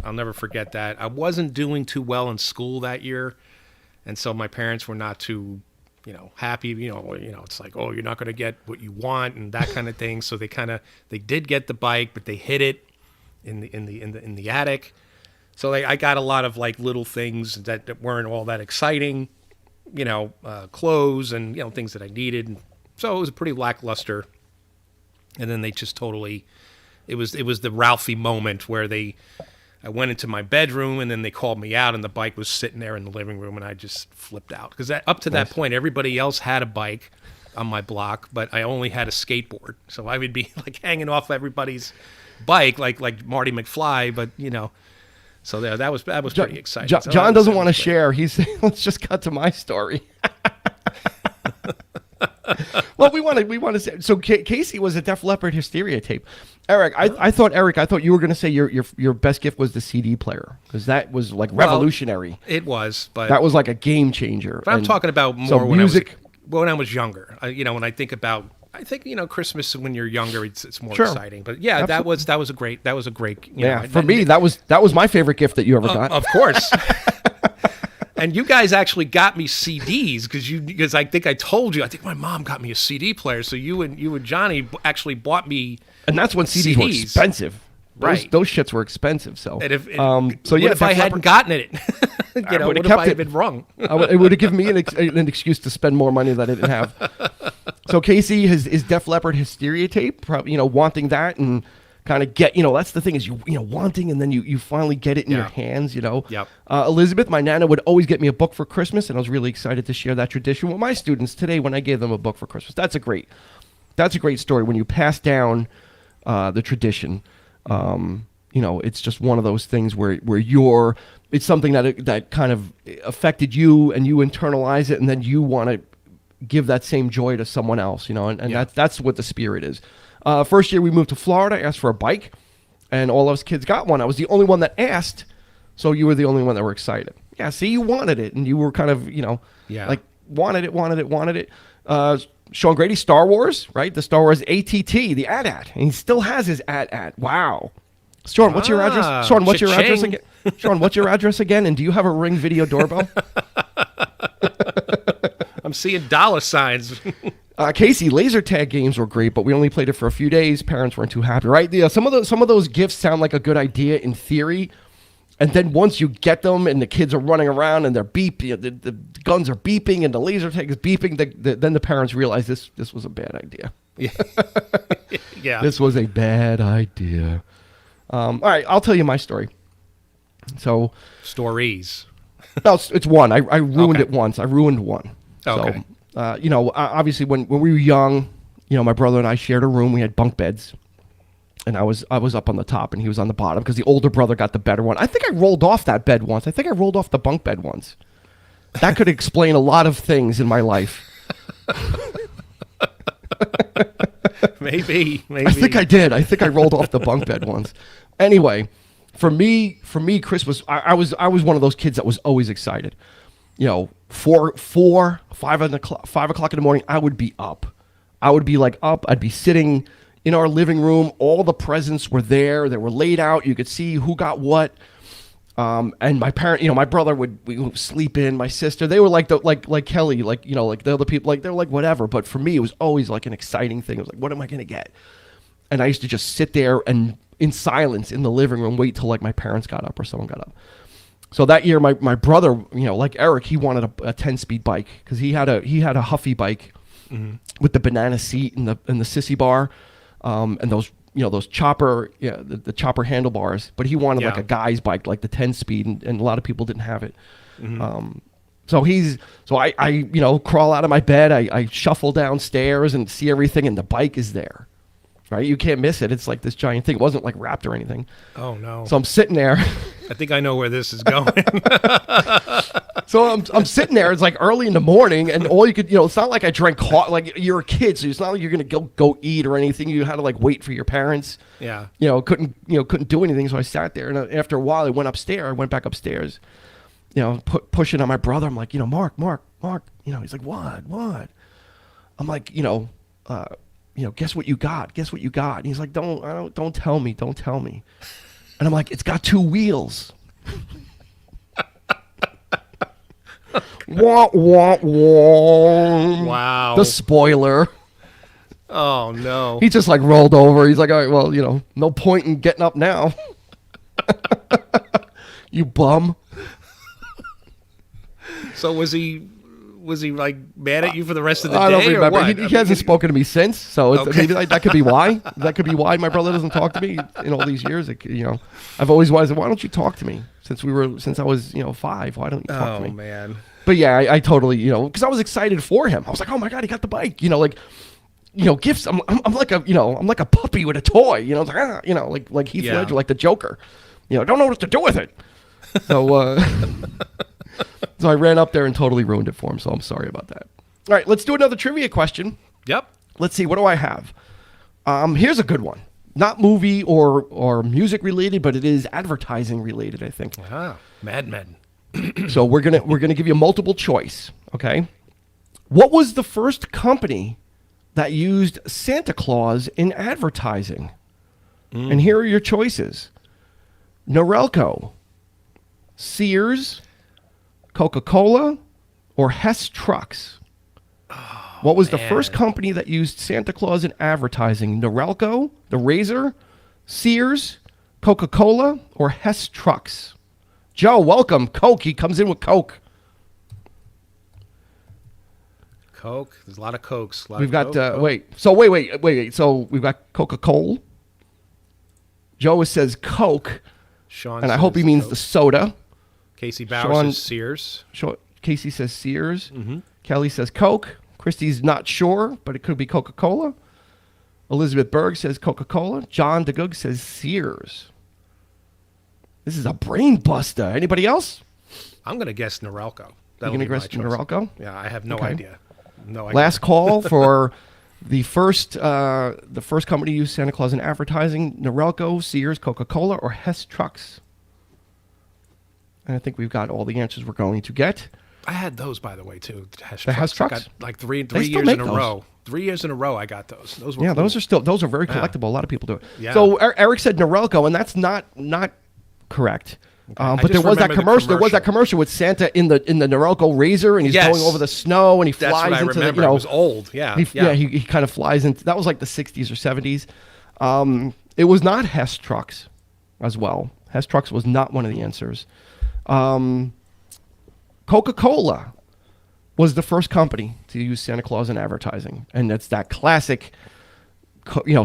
I'll never forget that. I wasn't doing too well in school that year, and so my parents were not too, happy. It's like, oh, you're not going to get what you want and that kind of thing. So they did get the bike, but they hid it in the attic. So I got a lot of like little things that weren't all that exciting, clothes and things that I needed. So it was a pretty lackluster And then they just totally, it was the Ralphie moment where I went into my bedroom and then they called me out and the bike was sitting there in the living room and I just flipped out. Because up to that point, everybody else had a bike on my block, but I only had a skateboard. So I would be like hanging off everybody's bike like Marty McFly, but so that was pretty exciting. John doesn't want to share. He's saying, let's just cut to my story. Well, we want to say, so Casey was a Def Leppard Hysteria tape. Eric, I thought you were going to say your best gift was the CD player, because that was like revolutionary. Well, it was, but that was like a game changer. But I'm talking about more when I was younger. When I think Christmas when you're younger, it's more exciting. But yeah, absolutely. that was a great. For me, that was my favorite gift that you ever got. Of course. And you guys actually got me CDs because I think I told you. I think my mom got me a CD player. So you and Johnny actually bought me. And that's when CDs were expensive. Right. Those shits were expensive. So, if I hadn't gotten it, what if I had been wrong? It would have given me an excuse to spend more money that I didn't have. So Casey is Def Leppard Hysteria tape, wanting that and kind of get, that's the thing is wanting and then you finally get it in your hands, Yep. Elizabeth, my Nana, would always get me a book for Christmas, and I was really excited to share that tradition with my students today when I gave them a book for Christmas. That's a great story when you pass down the tradition. It's just one of those things where it's something that kind of affected you and you internalize it, and then you want to give that same joy to someone else, that's what the spirit is. First year we moved to Florida, I asked for a bike, and all those kids got one. I was the only one that asked, so you were the only one that were excited. Yeah, see, you wanted it, and you were kind of, like wanted it. Sean Grady, Star Wars, right? The Star Wars ATT, the AT-AT, and he still has his AT-AT. Wow. Sean, what's your address? Sean, what's your address again? Sean, what's your address again? And do you have a Ring video doorbell? I'm seeing dollar signs. Casey, laser tag games were great, but we only played it for a few days. Parents weren't too happy, right? Some of those gifts sound like a good idea in theory, and then once you get them and the kids are running around and they're beeping, the guns are beeping and the laser tag is beeping, then the parents realize this was a bad idea. Yeah. This was a bad idea. All right, I'll tell you my story. So stories. No, it's one. I ruined it once. I ruined one. Okay. So, obviously when we were young, my brother and I shared a room. We had bunk beds, and I was up on the top and he was on the bottom because the older brother got the better one. I think I rolled off that bed once. I think I rolled off the bunk bed once. That could explain a lot of things in my life. Maybe. I think I did. I think I rolled off the bunk bed once. Anyway, for me, Christmas, I was one of those kids that was always excited. 5 o'clock in the morning, I would be up. I would be like up. I'd be sitting in our living room. All the presents were there. They were laid out. You could see who got what. And my parent, my brother would sleep in. My sister, they were like Kelly, like the other people, like they're like whatever. But for me, it was always like an exciting thing. It was like, what am I gonna get? And I used to just sit there and in silence in the living room, wait till like my parents got up or someone got up. So that year, my brother, like Eric, he wanted a 10-speed bike because he had a Huffy bike with the banana seat and the sissy bar, and those those chopper the chopper handlebars. But he wanted like a guy's bike, like the 10-speed, and a lot of people didn't have it. So I crawl out of my bed, I shuffle downstairs and see everything, and the bike is there. Right, you can't miss it. It's like this giant thing. It wasn't like wrapped or anything. Oh no! So I'm sitting there. I think I know where this is going. So I'm sitting there. It's like early in the morning, and all you could, it's not like I drank coffee. Like you're a kid, so it's not like you're gonna go eat or anything. You had to like wait for your parents. Yeah. Couldn't do anything. So I sat there, and after a while, I went upstairs. I went back upstairs. Pushing on my brother. I'm like, Mark. He's like, what? I'm like, guess what you got? And he's like, don't tell me. And I'm like, it's got 2 wheels. Wah, wah, wah. Wow. The spoiler. Oh no. He just like rolled over. He's like, all right, well, no point in getting up now. You bum. So was he Was he like mad at you for the rest of the I day? don't remember. Or what? He hasn't spoken to me since, so Okay. maybe that could be why. That could be why my brother doesn't talk to me in all these years. I've always wanted. Why don't you talk to me since I was 5? Why don't you talk to me? Oh man. But yeah, I totally because I was excited for him. I was like, oh my god, he got the bike. Gifts. I'm like a puppy with a toy. It's like Heath Yeah. Ledger, like the Joker. Don't know what to do with it. So so I ran up there and totally ruined it for him. So I'm sorry about that. All right, let's do another trivia question. Yep. Let's see. What do I have? Here's a good one. Not movie or music related, but it is advertising related, I think. Ah, Mad Men. So we're gonna give you multiple choice. Okay. What was the first company that used Santa Claus in advertising? And here are your choices: Norelco, Sears, Coca-Cola, or Hess Trucks. What was the first company that used Santa Claus in advertising? Norelco, the Razor, Sears, Coca-Cola, or Hess Trucks? Joe, welcome. Coke. He comes in with Coke. Coke. There's a lot of Cokes. We've got wait. So wait. So we've got Coca-Cola. Joe says Coke, Sean and I hope he means Coke. the soda. Casey Bauer Sean- says Sears. Casey says Sears. Kelly says Coke. Christy's not sure, but it could be Coca-Cola. Elizabeth Berg says Coca-Cola. John DeGug says Sears. This is a brain buster. Anybody else? I'm gonna guess Norelco. You're That'll going to be my guess choice. Norelco? Yeah, I have no Okay. idea. No idea. Last call for the first company to use Santa Claus in advertising: Norelco, Sears, Coca-Cola, or Hess Trucks. And I think we've got all the answers we're going to get. I had those, by the way, too. The Hess I Trucks? got like three still years make in a those. row. 3 years in a row, I got those. Those were Yeah, cool. those are very collectible. A lot of people do it. Yeah. So Eric said Norelco, and that's not correct. I But there just was that remember the commercial. There was that commercial. commercial with Santa in the Norelco Razor, and he's Yes. going over the snow, and he That's flies what I into remember. the It was old. Yeah. he kind of flies into. That was like the 60s or 70s. It was not Hess Trucks as well. Hess Trucks was not one of the answers. Coca-Cola was the first company to use Santa Claus in advertising, and it's that classic,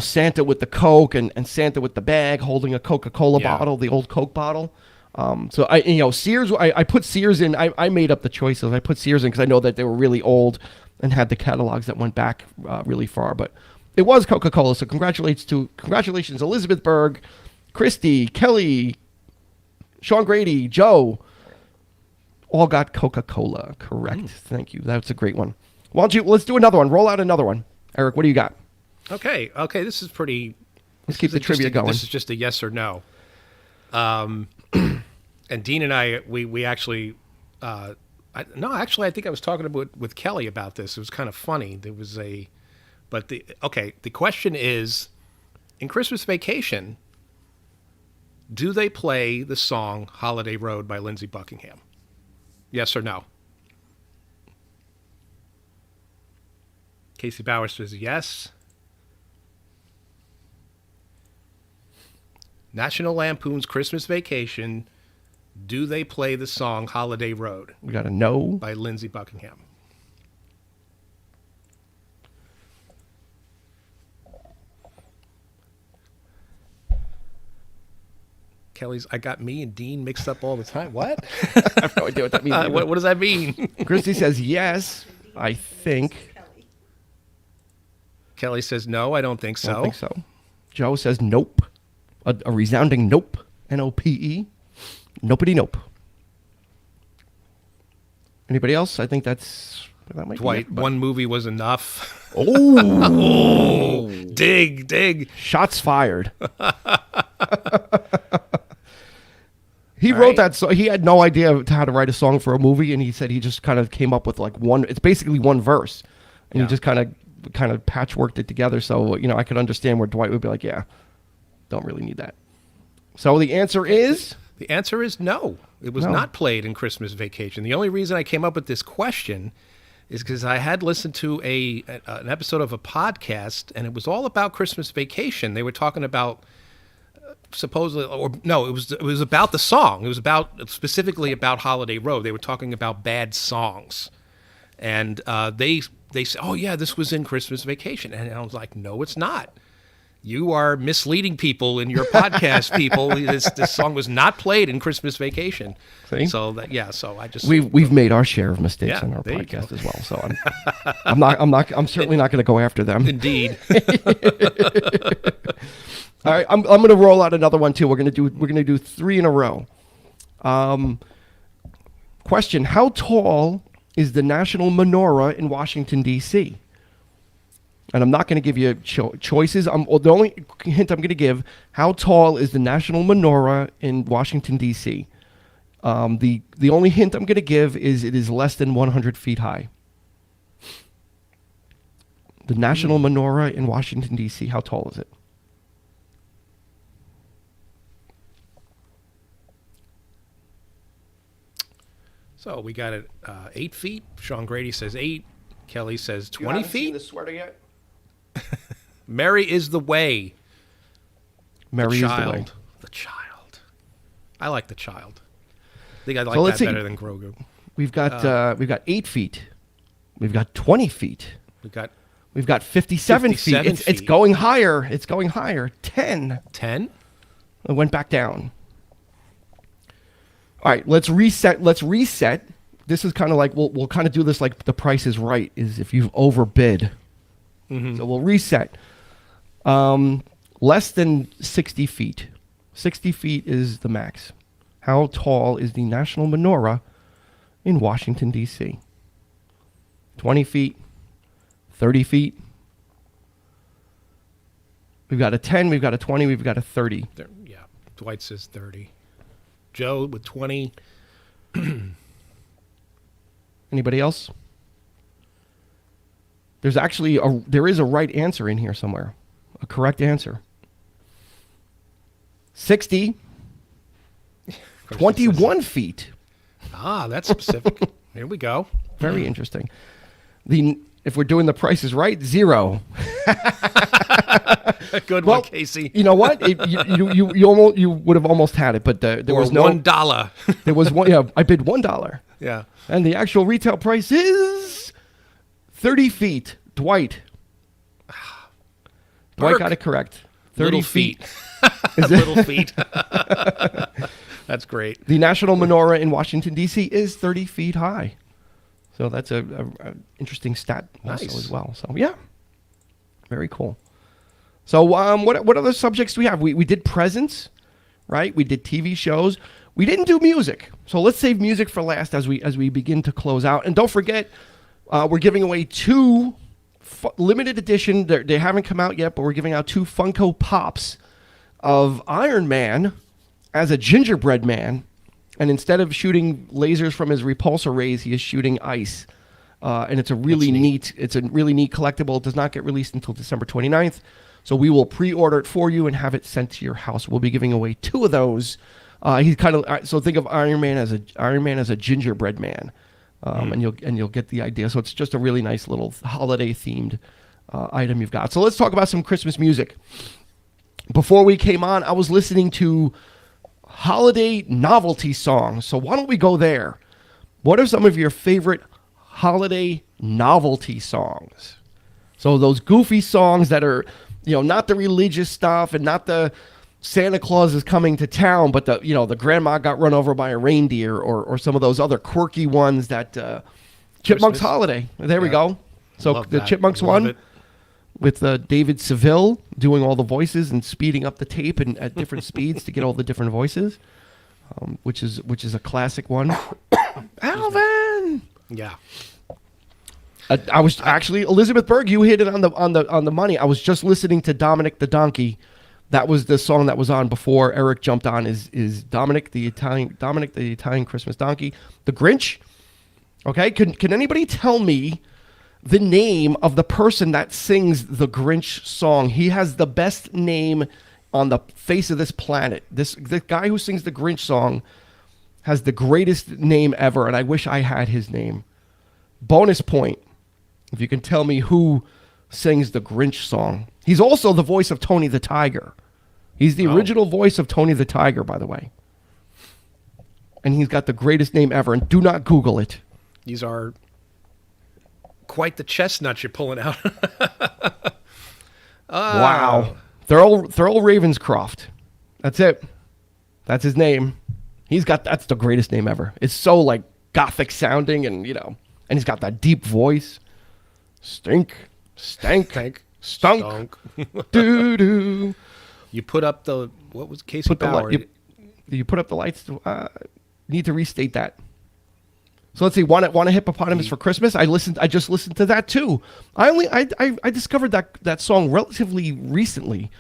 Santa with the Coke and Santa with the bag holding a Coca-Cola Yeah. bottle, the old Coke bottle. So Sears. I put Sears in. I made up the choices. I put Sears in because I know that they were really old and had the catalogs that went back really far. But it was Coca-Cola. So congratulations, Elizabeth Berg, Christy, Kelly, Sean Grady, Joe. All got Coca-Cola. Correct. Thank you. That's a great one. Let's do another one. Roll out another one. Eric, what do you got? Okay. This is pretty. Let's keep the trivia going. This is just a yes or no. And Dean and I, we actually, I think I was talking with Kelly about this. It was kind of funny. The question is, in Christmas Vacation, do they play the song "Holiday Road" by Lindsey Buckingham? Yes or no? Casey Bauer says yes. National Lampoon's Christmas Vacation. Do they play the song "Holiday Road" We got a no. by Lindsey Buckingham? Kelly's, I got me and Dean mixed up all the time. What? I have no idea what that means. either. What does that mean? Christy says yes. I think. Kelly says no, I don't think I so. don't think so. Joe says nope. A resounding nope. N-O-P-E. Nopety nope. Anybody else? I think that might Dwight, be it, but- one movie was enough. Oh, Dig. shots fired. He All wrote right. that song. He had no idea how to write a song for a movie, and he said he just kind of came up with like one. It's basically one verse, and Yeah. he just kind of patchworked it together. So I could understand where Dwight would be like, "Yeah, don't really need that." So the answer is The answer is no. It was No. not played in Christmas Vacation. The only reason I came up with this question is because I had listened to an episode of a podcast, and it was all about Christmas Vacation. They were talking about supposedly, or no, it was about the song. It was specifically about Holiday Road. They were talking about bad songs, And they said, "Oh yeah, this was in Christmas Vacation," and I was like, "No, it's not. You are misleading people in your podcast, people. This song was not played in Christmas Vacation." See? So so I just We've made our share of mistakes Yeah, on our there you podcast go. as well. So I'm certainly not going to go after them. indeed. All right, I'm going to roll out another one too. We're going to do 3 in a row. Question: how tall is the National Menorah in Washington D.C.? And I'm not going to give you choices. The only hint I'm going to give: how tall is the National Menorah in Washington D.C.? The only hint I'm going to give is it is less than 100 feet high. The National Menorah in Washington D.C. How tall is it? So we got it 8 feet. Sean Grady says 8. Kelly says 20 feet. the sweater yet? Mary is the way. Mary is the way. Child. The child. I like the child. I think I like So let's that see. better than Grogu. We've got 8 feet. We've got 20 feet. We got 57 feet. 57 It's feet. going higher. It's going higher. 10. 10. It went back down. All right, let's reset. This is kind of like we'll kind of do this like The Price is Right. Is if you've overbid. So we'll reset. Less than 60 feet. 60 feet is the max. How tall is the National Menorah in Washington, D.C.? 20 feet, 30 feet. We've got a 10, we've got a 20, we've got a 30. Yeah. Dwight says 30. Joe with 20. Anybody else? There is a right answer in here somewhere. A correct answer. 60. 21 feet. Ah, that's specific. Here we go. Very interesting. If we're doing The Price is Right, 0. Good Well, one, Casey. You know what? You would have almost had it, but there Or was no. $1. There was one. Yeah, I bid $1, Yeah. and the actual retail price is 30 feet. Dwight Burke. got it correct. 30 Little feet. feet. Little feet. That's great. The National Menorah in Washington D.C. is 30 feet high. So that's a interesting stat also Nice. as well. So yeah, very cool. So what other subjects do we have? We did presents, right? We did TV shows. We didn't do music. So let's save music for last as we begin to close out. And don't forget, we're giving away 2 limited edition. They haven't come out yet, but we're giving out 2 Funko Pops of Iron Man as a gingerbread man. And instead of shooting lasers from his repulsor rays, he is shooting ice. And it's a really neat collectible. It does not get released until December 29th. So we will pre-order it for you and have it sent to your house. We'll be giving away 2 of those. He's kind of so think of Iron Man as a gingerbread man, and you'll get the idea. So it's just a really nice little holiday themed item you've got. So let's talk about some Christmas music. Before we came on, I was listening to holiday novelty songs. So why don't we go there? What are some of your favorite holiday novelty songs? So those goofy songs that are, not the religious stuff and not the Santa Claus is coming to town, but the grandma got run over by a reindeer or some of those other quirky ones that Chipmunks Christmas. Holiday. There we go. So Love the that. Chipmunks Love one it. with David Seville doing all the voices and speeding up the tape and at different speeds to get all the different voices, which is a classic one. Alvin. Yeah. I was actually Elizabeth Berg. You hit it on the money. I was just listening to Dominic the Donkey. That was the song that was on before Eric jumped on. Is Dominic the Italian Christmas donkey? The Grinch. Okay, can anybody tell me the name of the person that sings the Grinch song? He has the best name on the face of this planet. The guy who sings the Grinch song has the greatest name ever, and I wish I had his name. Bonus point, if you can tell me who sings the Grinch song. He's also the voice of Tony the Tiger. He's the original voice of Tony the Tiger, by the way. And he's got the greatest name ever, and do not Google it. These are quite the chestnut you're pulling out. Wow. Thurl Ravenscroft. That's it. That's his name. That's the greatest name ever. It's so like gothic sounding and and he's got that deep voice. Stank. Stunk. Doo doo. You put up what was Casey Bauer? You put up the lights. Need to restate that. So let's see. Want a hippopotamus for Christmas? I just listened to that too. I discovered that song relatively recently,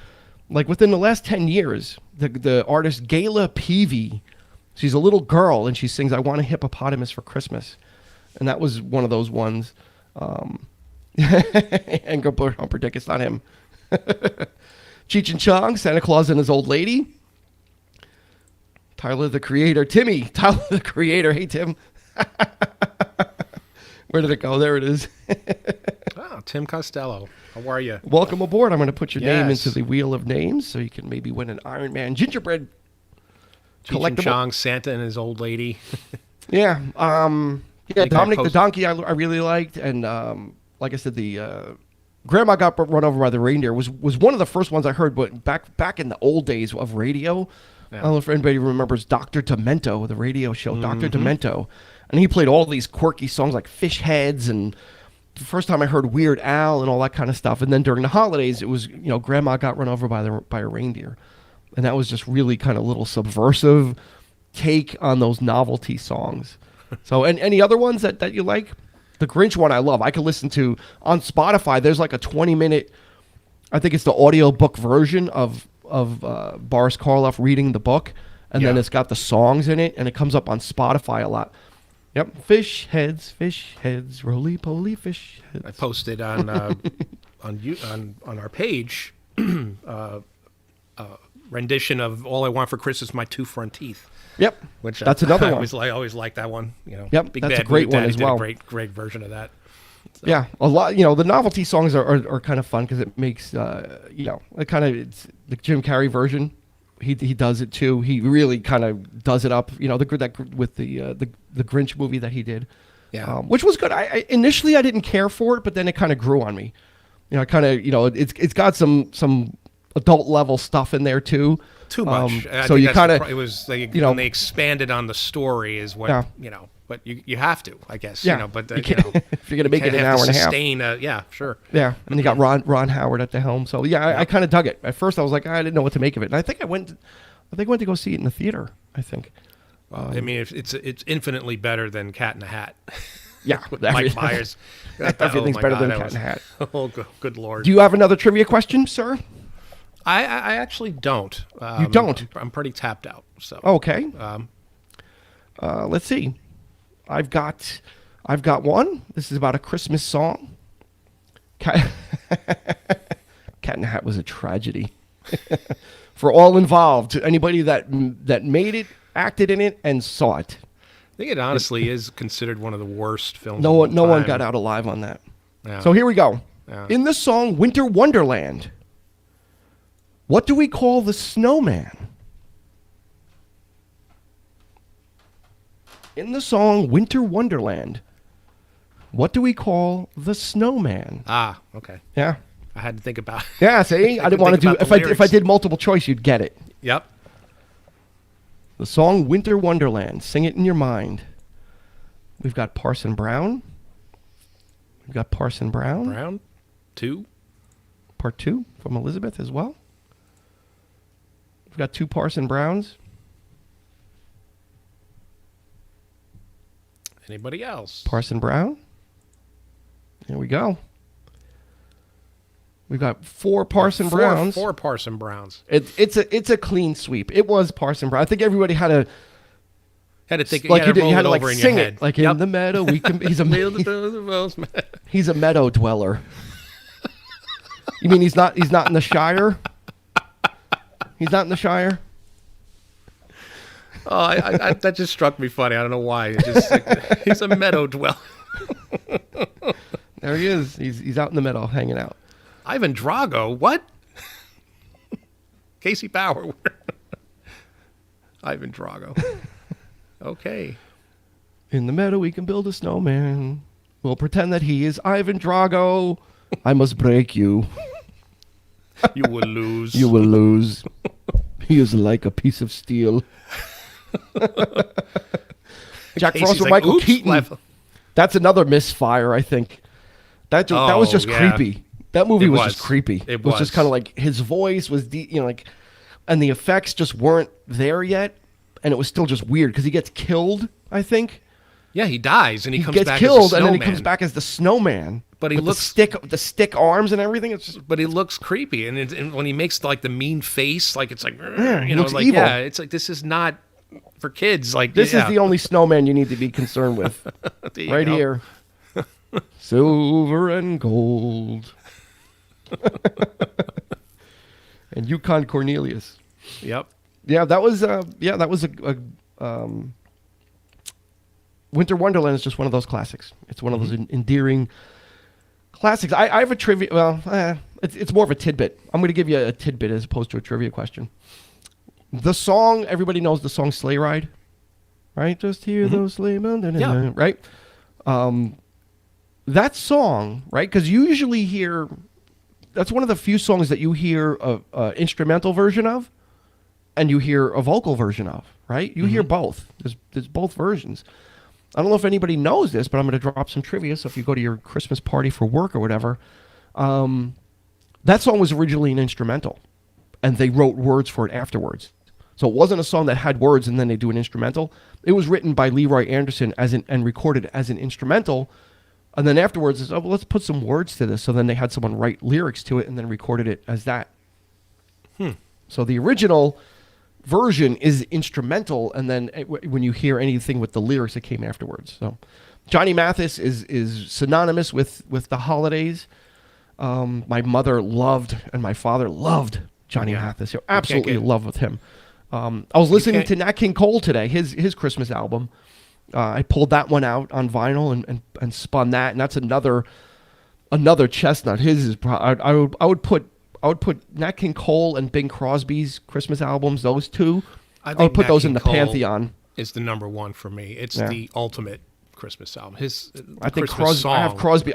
like within the last 10 years. The artist Gayla Peavy, she's a little girl and she sings "I Want a Hippopotamus for Christmas," and that was one of those ones. And Gilbert Humperdinck, it's not him. Cheech and Chong, Santa Claus and his old lady. Tyler the Creator, Tyler the Creator. Hey Tim. Where did it go? There it is. Tim Costello. How are you? Welcome aboard. I'm going to put your name Yes. into the wheel of names so you can maybe win an Iron Man gingerbread Cheech and collectible. Chong, Santa and his old lady. Yeah. I Dominic the post- Donkey I really liked. And like I said, the Grandma Got Run Over by the Reindeer was one of the first ones I heard, but back in the old days of radio. Yeah. I don't know if anybody remembers Dr. Demento, the radio show, Dr. Demento. And he played all these quirky songs like Fish Heads, and the first time I heard Weird Al and all that kind of stuff. And then during the holidays, it was, Grandma Got Run Over by a Reindeer. And that was just really kind of little subversive take on those novelty songs. So, and any other ones that you like? The Grinch one I love. I could listen to on Spotify. There's like a 20-minute, I think it's the audiobook version of Boris Karloff reading the book, and then Yeah. it's got the songs in it, and it comes up on Spotify a lot. Yep, fish heads, roly poly fish heads. I posted on our page rendition of "All I Want for Christmas Is My Two Front Teeth." Yep, Which that's another I one. always like that one. Yep, Big that's a Bad great Blue one Daddy as did well. a great version of that. Yeah, a lot. The novelty songs are kind of fun because it makes it kind of, it's the Jim Carrey version. He does it too. He really kind of does it up. With the Grinch movie that he did, Yeah. which was good. I initially I didn't care for it, but then it kind of grew on me. It's got some adult level stuff in there too. Too much. I So think you that's kind the of it was like, you know- when they expanded on the story is what Yeah. But you have to, I guess. Yeah. But You can't- if you're gonna make it an hour and a half. sustain yeah, sure. Yeah, and you got Ron Howard at the helm. So yeah, I kind of dug it. At first, I was like, I didn't know what to make of it, and I think I went to go see it in the theater. I think. I mean, it's infinitely better than Cat in the Hat. Yeah, With Mike Myers. Everything's Oh my better God, than that Cat was- in the Hat. Oh, good Lord. Do you have another trivia question, sir? I actually don't. You don't? I'm pretty tapped out. So Okay. Let's see. I've got one. This is about a Christmas song. Cat in the Hat was a tragedy for all involved. To anybody that made it, acted in it, and saw it. I think it honestly is considered one of the worst films. No of all one time. got out alive on that. Yeah. So here we go. Yeah. In the song Winter Wonderland, what do we call the snowman? In the song Winter Wonderland, what do we call the snowman? Ah, okay. Yeah. I had to think about. Yeah, see? I didn't want to do think about the if I lyrics. did multiple choice, you'd get it. Yep. The song Winter Wonderland. Sing it in your mind. We've got Parson Brown. We've got Parson Brown. Round 2. Part 2 from Elizabeth as well. We've got 2 Parson Browns. Anybody else? Parson Brown. Here we go. We've got 4 Parson Browns. 4 Parson Browns. It's a clean sweep. It was Parson Brown. I think everybody had a Had to think. like you you had to roll it like over in sing your it head. like Yep. in the meadow. He's a he's a meadow dweller. You mean he's not in the Shire? He's not in the Shire. Oh, I that just struck me funny. I don't know why. It just he's a meadow dweller. There he is. He's out in the meadow hanging out. Ivan Drago. What? Casey Bauer. Ivan Drago. Okay. In the meadow, we can build a snowman. We'll pretend that he is Ivan Drago. I must break you. You will lose. You will lose. He is like a piece of steel. Jack Casey's Frost with like, Michael "Oops, Keaton. left." That's another misfire, I think. That was just yeah. creepy. That movie It was was. just creepy. It was just was. kind of like his voice was, like, and the effects just weren't there yet, and it was still just weird because he gets killed. I think Yeah, he dies and he comes gets back killed, as a and then he snowman. comes back as the snowman. But he with looks- the stick arms and everything. It's just But he looks creepy, and when he makes like the mean face, like it's like Yeah, he you know, looks like evil. yeah, it's like this is not for kids. Like this yeah. is the only snowman you need to be concerned with, There you right go. here. Silver and gold. And Yukon Cornelius. Yep. Yeah, that was a Winter Wonderland is just one of those classics. It's one of those endearing classics. I have a trivia. Well, it's more of a tidbit. I'm going to give you a tidbit as opposed to a trivia question. The song, everybody knows the song "Sleigh Ride," right? Just hear those sleigh bells, Yeah. right? That song, right? Because you usually hear. That's one of the few songs that you hear a instrumental version of, and you hear a vocal version of, right? You hear both. There's both versions. I don't know if anybody knows this, but I'm going to drop some trivia. So if you go to your Christmas party for work or whatever, that song was originally an instrumental, and they wrote words for it afterwards. So it wasn't a song that had words and then they do an instrumental. It was written by Leroy Anderson and recorded as an instrumental. And then afterwards, it's, well, let's put some words to this. So then they had someone write lyrics to it and then recorded it as that. So the original version is instrumental, and then when you hear anything with the lyrics, it came afterwards. So Johnny Mathis is synonymous with the holidays. My mother loved and my father loved Johnny Mathis. You're absolutely in love with him. I was listening to Nat King Cole today, his Christmas album. I pulled that one out on vinyl and spun that, and that's another chestnut. His is I would put Nat King Cole and Bing Crosby's Christmas albums. Those two, I would put Nat those King in the Cole pantheon. Is the number one for me. It's the ultimate Christmas album. I think Christmas song. I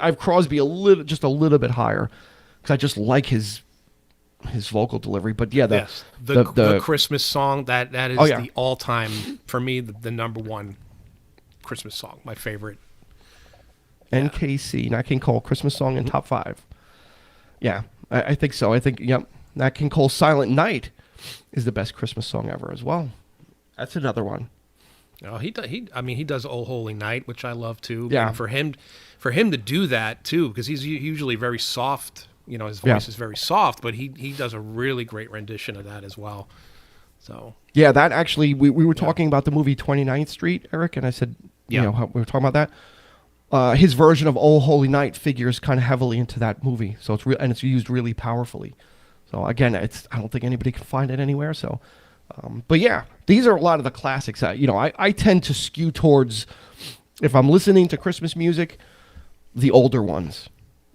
have Crosby a little bit higher because I just like his vocal delivery. But yeah, the Christmas song that is Oh, yeah. the all time for me the number one Christmas song. My favorite. NKC, Nat King Cole, Christmas song in top 5. Yeah, I think so. I think, yep, Nat King Cole's Silent Night is the best Christmas song ever as well. That's another one. Oh, he does "Oh Holy Night," which I love too. Yeah. And for him to do that too, because he's usually very soft. You know, his voice is very soft, but he does a really great rendition of that as well. So Yeah, that actually, we were talking about the movie 29th Street, Eric, and I said, Yeah. you know, how we were talking about that. His version of "Oh Holy Night" figures kind of heavily into that movie, so it's and it's used really powerfully. So again, I don't think anybody can find it anywhere. So, but yeah, these are a lot of the classics. I tend to skew towards, if I'm listening to Christmas music, the older ones.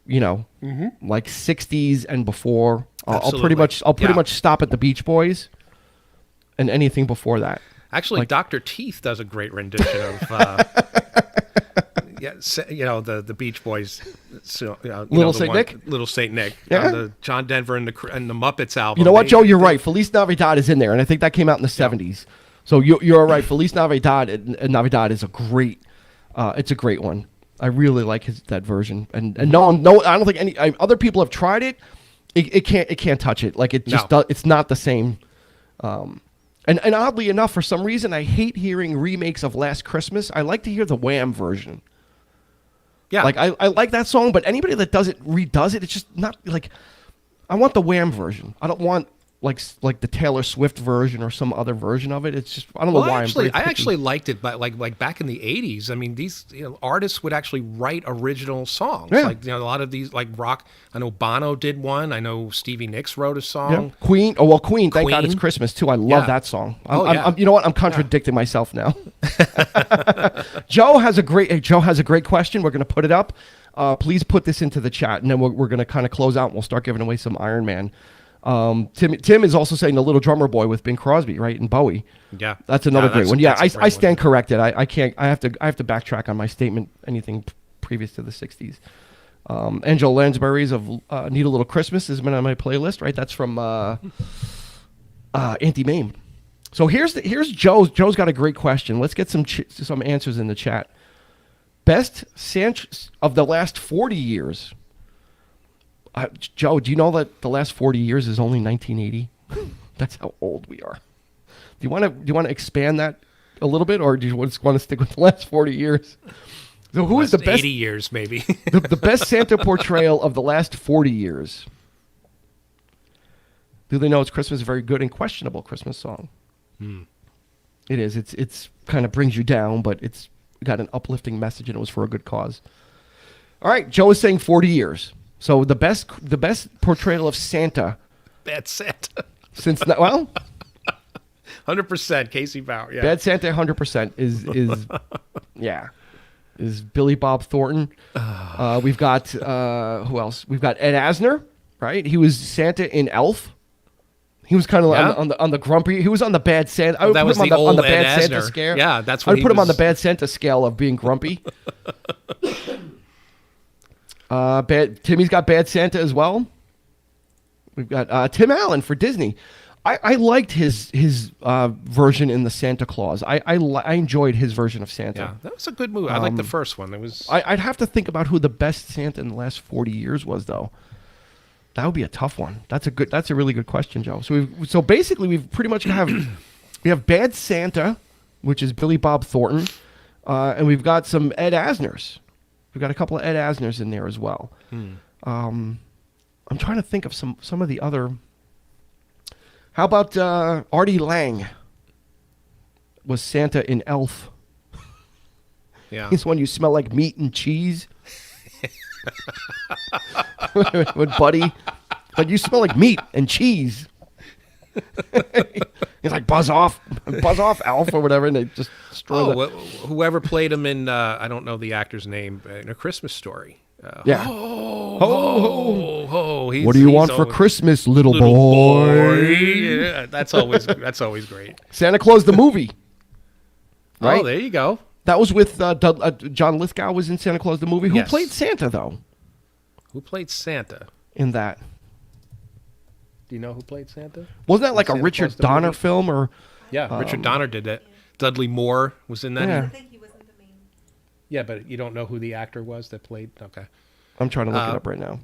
Like 60s and before. I'll pretty much stop at the Beach Boys, and anything before that. actually, Dr. Teeth does a great rendition of. The Beach Boys, Little Saint Nick? Little Saint Nick, Yeah. the John Denver and the Muppets album. You know what, Joe? You're right. Feliz Navidad is in there, and I think that came out in the 70s. So you're right. Feliz Navidad and Navidad is a great. It's a great one. I really like that version, and no, I don't think any other people have tried it. It can't touch it. Like it just it's not the same. And oddly enough, for some reason, I hate hearing remakes of Last Christmas. I like to hear the Wham version. Yeah, Like I like that song, but anybody that redoes it, it's just not like. I want the Wham version. I don't want like the Taylor Swift version or some other version of it. It's just I don't know why. I actually liked it, but like back in the '80s. I mean, these artists would actually write original songs. Yeah. Like a lot of these, like rock. I know Bono did one. I know Stevie Nicks wrote a song. Yeah. Queen. Oh well, Queen. Thank God it's Queen. Christmas too. I love Yeah. that song. Yeah. I'm, you know what? I'm contradicting myself now. Joe has a great question. We're going to put it up. Please put this into the chat, and then we're going to kind of close out. And we'll start giving away some Iron Man. Tim is also saying The Little Drummer Boy with Bing Crosby, right, and Bowie. Yeah, that's another great one. Yeah, that's a great I stand one. corrected. I can't. I have to backtrack on my statement. Anything previous to the 60s. Angela Lansbury's of Need a Little Christmas has been on my playlist, right? That's from Auntie Mame. So here's Joe's. Joe's got a great question. Let's get some answers in the chat. Best Santa of the last 40 years. Joe, do you know that the last 40 years is only 1980? That's how old we are. Do you want to expand that a little bit, or do you just want to stick with the last 40 years? So who is the best? 80 years, maybe. the best Santa portrayal of the last 40 years. Do they know it's Christmas? A very good and questionable Christmas song. It is. It's kind of brings you down, but it's got an uplifting message, and it was for a good cause. All right, Joe is saying 40 years. So the best portrayal of Santa. Bad Santa. Since well, 100% Casey Bauer. Yeah. Bad Santa 100% is Billy Bob Thornton. We've got who else? We've got Ed Asner, right? He was Santa in Elf. He was kind of on the grumpy. He was on the bad Santa. I would put him on the bad Santa scale. Yeah, that's what I would put him on the bad Santa scale of being grumpy. Timmy's got Bad Santa as well. We've got Tim Allen for Disney. I liked his version in the Santa Claus. I enjoyed his version of Santa. Yeah, that was a good movie. I liked the first one. It was. I'd have to think about who the best Santa in the last 40 years was, though. That would be a tough one. That's a really good question, Joe. So basically we've pretty much we have Bad Santa, which is Billy Bob Thornton, and we've got some Ed Asners. We've got a couple of Ed Asners in there as well. I'm trying to think of some of the other. How about Artie Lang? Was Santa in Elf? Yeah, he's one you smell like meat and cheese. With Buddy, but you smell like meat and cheese. He's like buzz off, Alf or whatever, and they just destroy whoever played him in I don't know the actor's name in A Christmas Story. Yeah. Ho. What do you want for Christmas, little boy? Yeah, that's always great. Santa Claus the movie. Right? Oh, there you go. That was with John Lithgow was in Santa Claus the movie. Who Yes. played Santa though? Who played Santa? In that, Do you know who played Santa? wasn't that like a Santa Richard Claus the Donner movie? film or? Yeah, Richard Donner did that. Dudley Moore was in that. Yeah. I think he wasn't the main. Yeah, but you don't know who the actor was that played. Okay. I'm trying to look it up right now.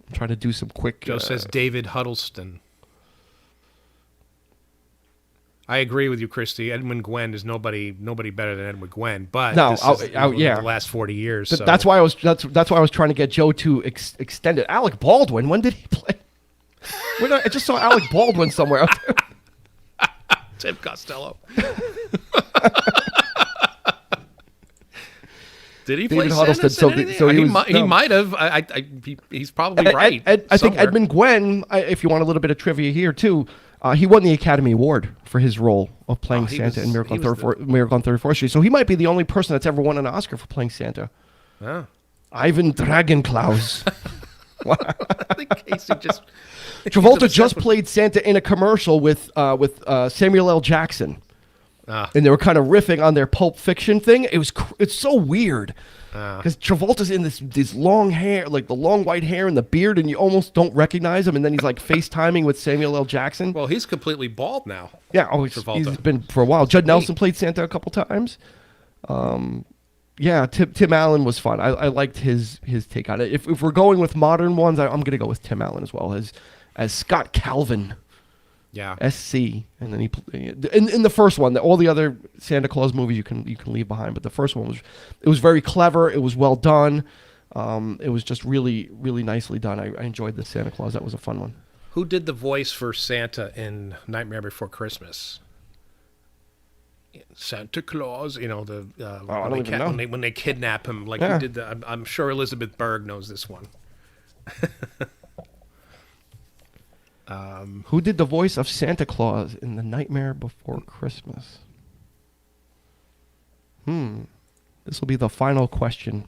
I'm trying to do some quick. Joe says David Huddleston. I agree with you, Christy. Edwin Gwen is nobody better than Edwin Gwen. But No, this is yeah. the last 40 years. So. That's why I was trying to get Joe to extend it. Alec Baldwin, when did he play? I just saw Alec Baldwin somewhere out there. Tim Costello. Did he play David Huddleston, so he might have. He's probably right. I think Edmund Gwen, if you want a little bit of trivia here too, he won the Academy Award for his role of playing Santa in Miracle on 34th Street. So he might be the only person that's ever won an Oscar for playing Santa. Oh. Ivan Dragonklaus. I think Casey just... Travolta just played Santa in a commercial with Samuel L. Jackson. And they were kind of riffing on their Pulp Fiction thing. It's so weird because Travolta's in this long hair, like the long white hair and the beard, and you almost don't recognize him. And then he's like FaceTiming with Samuel L. Jackson. Well, he's completely bald now. Yeah, he's been for a while. Judd Nelson played Santa a couple times. Yeah, Tim Allen was fun. I liked his take on it. If we're going with modern ones, I'm going to go with Tim Allen as well as Scott Calvin. Yeah. SC, and then he in the first one. All the other Santa Claus movies you can leave behind, but the first one was very clever. It was well done. It was just really really nicely done. I enjoyed the Santa Claus. That was a fun one. Who did the voice for Santa in Nightmare Before Christmas? Santa Claus, I don't even know. When they kidnap him, like who did that? I'm sure Elizabeth Berg knows this one. Who did the voice of Santa Claus in The Nightmare Before Christmas? This will be the final question.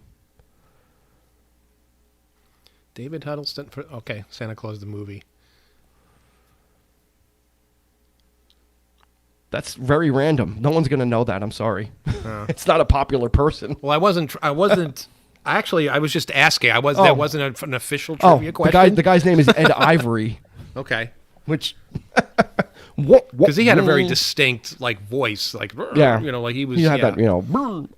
David Huddleston. Santa Claus the movie. That's very random. No one's going to know that. I'm sorry. It's not a popular person. Well, I wasn't I was just asking. That wasn't an official Oh, trivia question. the guy's name is Ed Ivory, Okay. which Because he had a very distinct voice, like he was. He had that,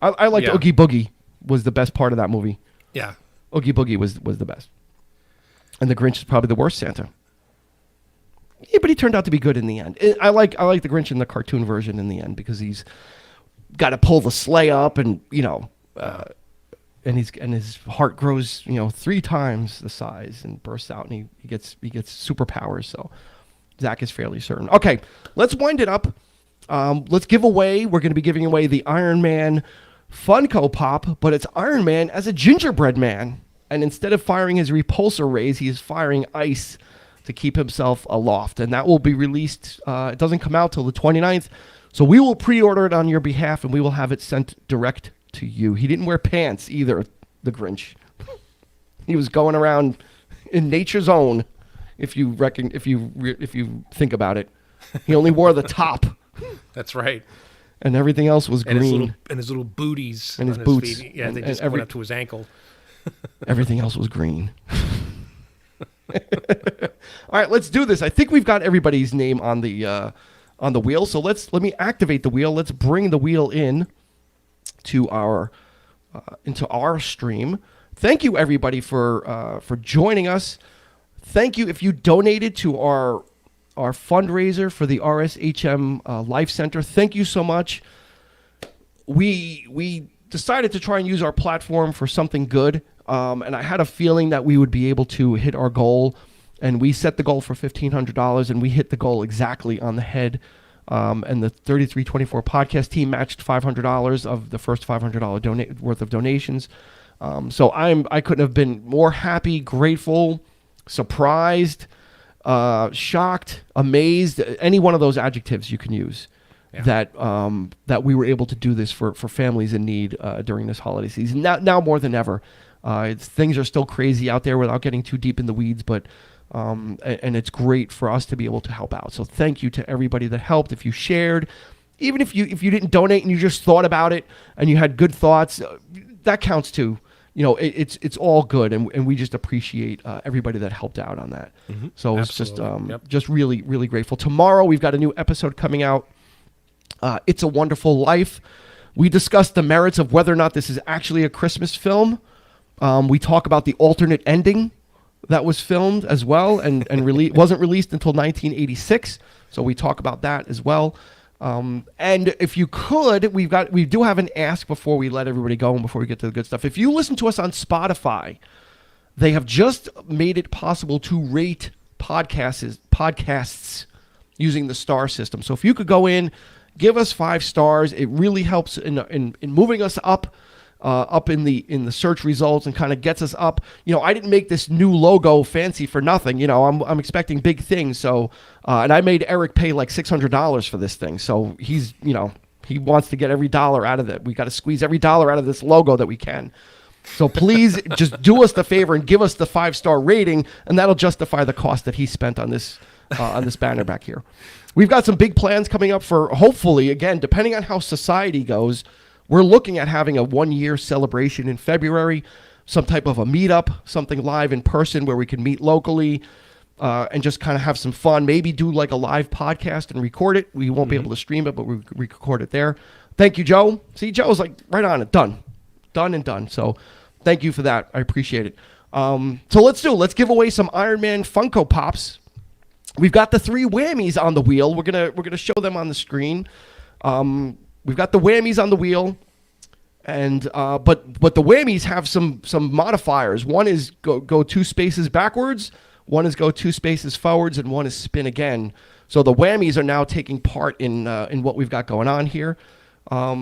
I liked Yeah. Oogie Boogie was the best part of that movie. Yeah. Oogie Boogie was the best, and the Grinch is probably the worst Santa. Yeah, but he turned out to be good in the end. I like the Grinch in the cartoon version in the end because he's got to pull the sleigh up, and and his heart grows 3 times the size and bursts out, and he gets superpowers. So Zach is fairly certain. Okay, let's wind it up. Let's give away. We're going to be giving away the Iron Man Funko Pop, but it's Iron Man as a gingerbread man, and instead of firing his repulsor rays, he is firing ice to keep himself aloft, and that will be released. It doesn't come out till the 29th, so we will pre-order it on your behalf, and we will have it sent direct to you. He didn't wear pants either, the Grinch. He was going around in nature's own. If you think about it, he only wore the top. That's right. And everything else was green. And his little booties. And his on boots. Feet. Yeah, they And just went up to his ankle. Everything else was green. All right, let's do this. I think we've got everybody's name on the wheel. So let me activate the wheel. Let's bring the wheel in to our into our stream. Thank you, everybody, for joining us. Thank you if you donated to our fundraiser for the RSHM Life Center. Thank you so much. We decided to try and use our platform for something good, and I had a feeling that we would be able to hit our goal, and we set the goal for $1,500, and we hit the goal exactly on the head. And the 3324 podcast team matched $500 of the first $500 worth of donations. So I couldn't have been more happy, grateful, surprised, shocked, amazed, any one of those adjectives you can use, that we were able to do this for families in need during this holiday season. Now more than ever. Things are still crazy out there without getting too deep in the weeds, but and it's great for us to be able to help out. So thank you to everybody that helped. If you shared, even if you didn't donate and you just thought about it and you had good thoughts, that counts too. It's all good, and we just appreciate everybody that helped out on that. Mm-hmm. So it's just really, really grateful. Tomorrow we've got a new episode coming out. It's a Wonderful Life. We discuss the merits of whether or not this is actually a Christmas film. We talk about the alternate ending that was filmed as well and wasn't released until 1986. So we talk about that as well. And if you could, we do have an ask before we let everybody go and before we get to the good stuff. If you listen to us on Spotify, they have just made it possible to rate podcasts using the star system. So if you could go in, give us 5 stars, it really helps in moving us up in the search results and kind of gets us up. I didn't make this new logo fancy for nothing. I'm expecting big things. So, and I made Eric pay like $600 for this thing. So he's, he wants to get every dollar out of it. We got to squeeze every dollar out of this logo that we can. So please just do us the favor and give us the 5-star rating, and that'll justify the cost that he spent on this banner back here. We've got some big plans coming up for, hopefully, again, depending on how society goes, we're looking at having a 1-year celebration in February, some type of a meetup, something live in person where we can meet locally and just kind of have some fun. Maybe do like a live podcast and record it. We won't be able to stream it, but we record it there. Thank you, Joe. See, Joe's like right on it. Done and done. So thank you for that. I appreciate it. So let's give away some Iron Man Funko Pops. We've got the 3 whammies on the wheel. We're gonna show them on the screen. We've got the whammies on the wheel, and but the whammies have some modifiers. One is go 2 spaces backwards, one is go 2 spaces forwards, and one is spin again. So the whammies are now taking part in what we've got going on here. How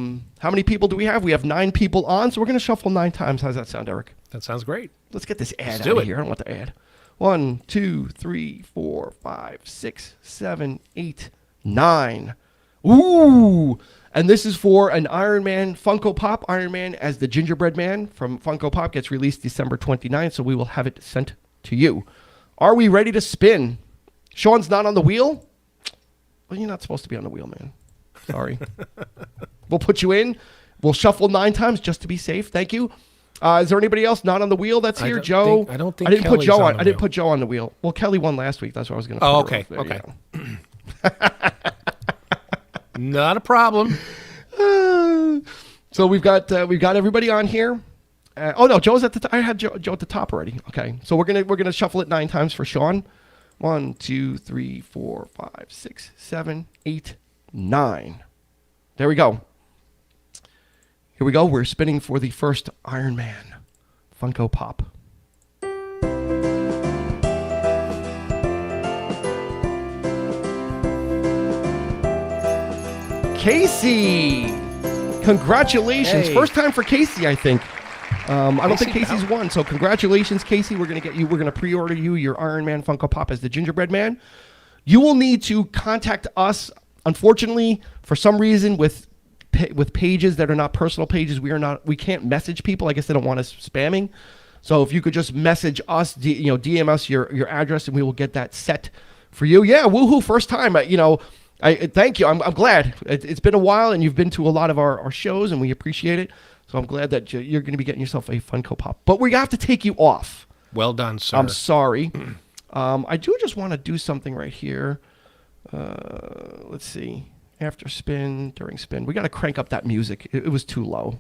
many people do we have? We have 9 people on, so we're going to shuffle 9 times. How's that sound, Eric? That sounds great. Let's get this ad out of here. I don't want the ad. 1, 2, 3, 4, 5, 6, 7, 8, 9. Ooh! And this is for an Iron Man Funko Pop. Iron Man as the Gingerbread Man from Funko Pop gets released December 29th, so we will have it sent to you. Are we ready to spin? Sean's not on the wheel? Well, you're not supposed to be on the wheel, man. Sorry. We'll put you in. We'll shuffle 9 times just to be safe. Thank you. Is there anybody else not on the wheel that's here? Joe? I don't think I didn't put Kelly's Joe on on. the I didn't wheel. put Joe on the wheel. Well, Kelly won last week. That's what I was going to. Oh, okay. Okay. Not a problem. So we've got everybody on here. Oh no, Joe's at the. I had Joe at the top already. Okay, so we're gonna shuffle it 9 times for Sean. 1, 2, 3, 4, 5, 6, 7, 8, 9. There we go. Here we go. We're spinning for the first Iron Man Funko Pop. Casey, congratulations! Hey. First time for Casey, I think. I don't think Casey Casey's won, so congratulations, Casey. We're gonna pre-order you your Iron Man Funko Pop as the Gingerbread Man. You will need to contact us. Unfortunately, for some reason, with pages that are not personal pages, we can't message people. I guess they don't want us spamming. So if you could just message us, DM us your address, and we will get that set for you. Yeah, woohoo! First time. I thank you. I'm glad. It's been a while, and you've been to a lot of our shows, and we appreciate it. So I'm glad that you're going to be getting yourself a Funko Pop. But we have to take you off. Well done, sir. I'm sorry. I do just want to do something right here. Let's see. After spin, during spin. We got to crank up that music. It was too low.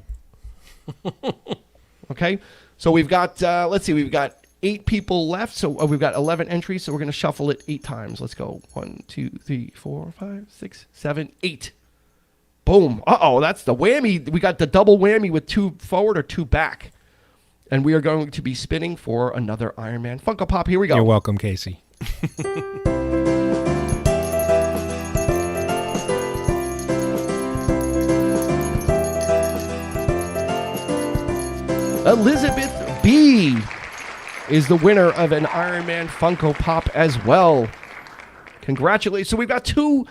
Okay. So we've got, let's see, we've got 8 people left. So we've got 11 entries. So we're going to shuffle it 8 times. Let's go. 1, 2, 3, 4, 5, 6, 7, 8. Boom. Uh-oh, that's the whammy. We got the double whammy with 2 forward or 2 back. And we are going to be spinning for another Iron Man Funko Pop. Here we go. You're welcome, Casey. Elizabeth B. is the winner of an Iron Man Funko Pop as well. Congratulations. So we've got two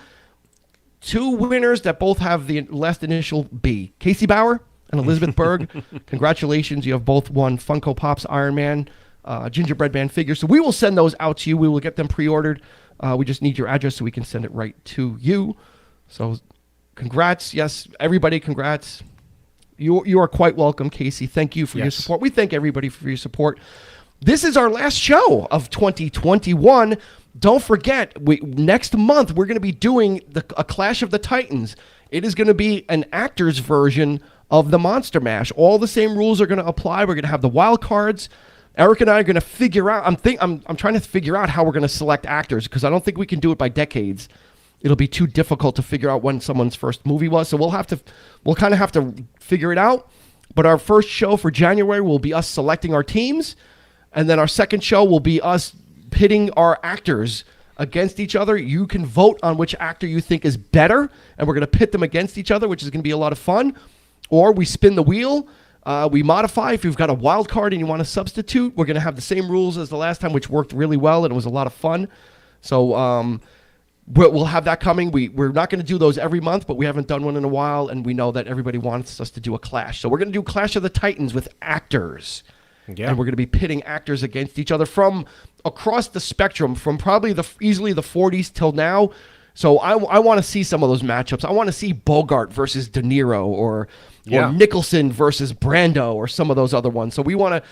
winners that both have the last initial B. Casey Bauer and Elizabeth Berg. Congratulations. You have both won Funko Pop's Iron Man Gingerbread Man figures. So we will send those out to you. We will get them pre-ordered. We just need your address so we can send it right to you. So congrats. Yes, everybody, congrats. You are quite welcome, Casey. Thank you for your support. We thank everybody for your support. This is our last show of 2021. Don't forget, next month we're going to be doing a Clash of the Titans. It is going to be an actor's version of the Monster Mash. All the same rules are going to apply. We're going to have the wild cards. Eric and I are going to figure out. I'm trying to figure out how we're going to select actors because I don't think we can do it by decades. It'll be too difficult to figure out when someone's first movie was. So we'll kind of have to figure it out. But our first show for January will be us selecting our teams. And then our second show will be us pitting our actors against each other. You can vote on which actor you think is better. And we're going to pit them against each other, which is going to be a lot of fun. Or we spin the wheel. We modify. If you've got a wild card and you want to substitute, we're going to have the same rules as the last time, which worked really well. And it was a lot of fun. So we'll have that coming. We're not going to do those every month, but we haven't done one in a while. And we know that everybody wants us to do a clash. So we're going to do Clash of the Titans with actors. Yeah. And we're going to be pitting actors against each other from across the spectrum, from probably easily the 40s till now. So I want to see some of those matchups. I want to see Bogart versus De Niro or Nicholson versus Brando or some of those other ones. So we're going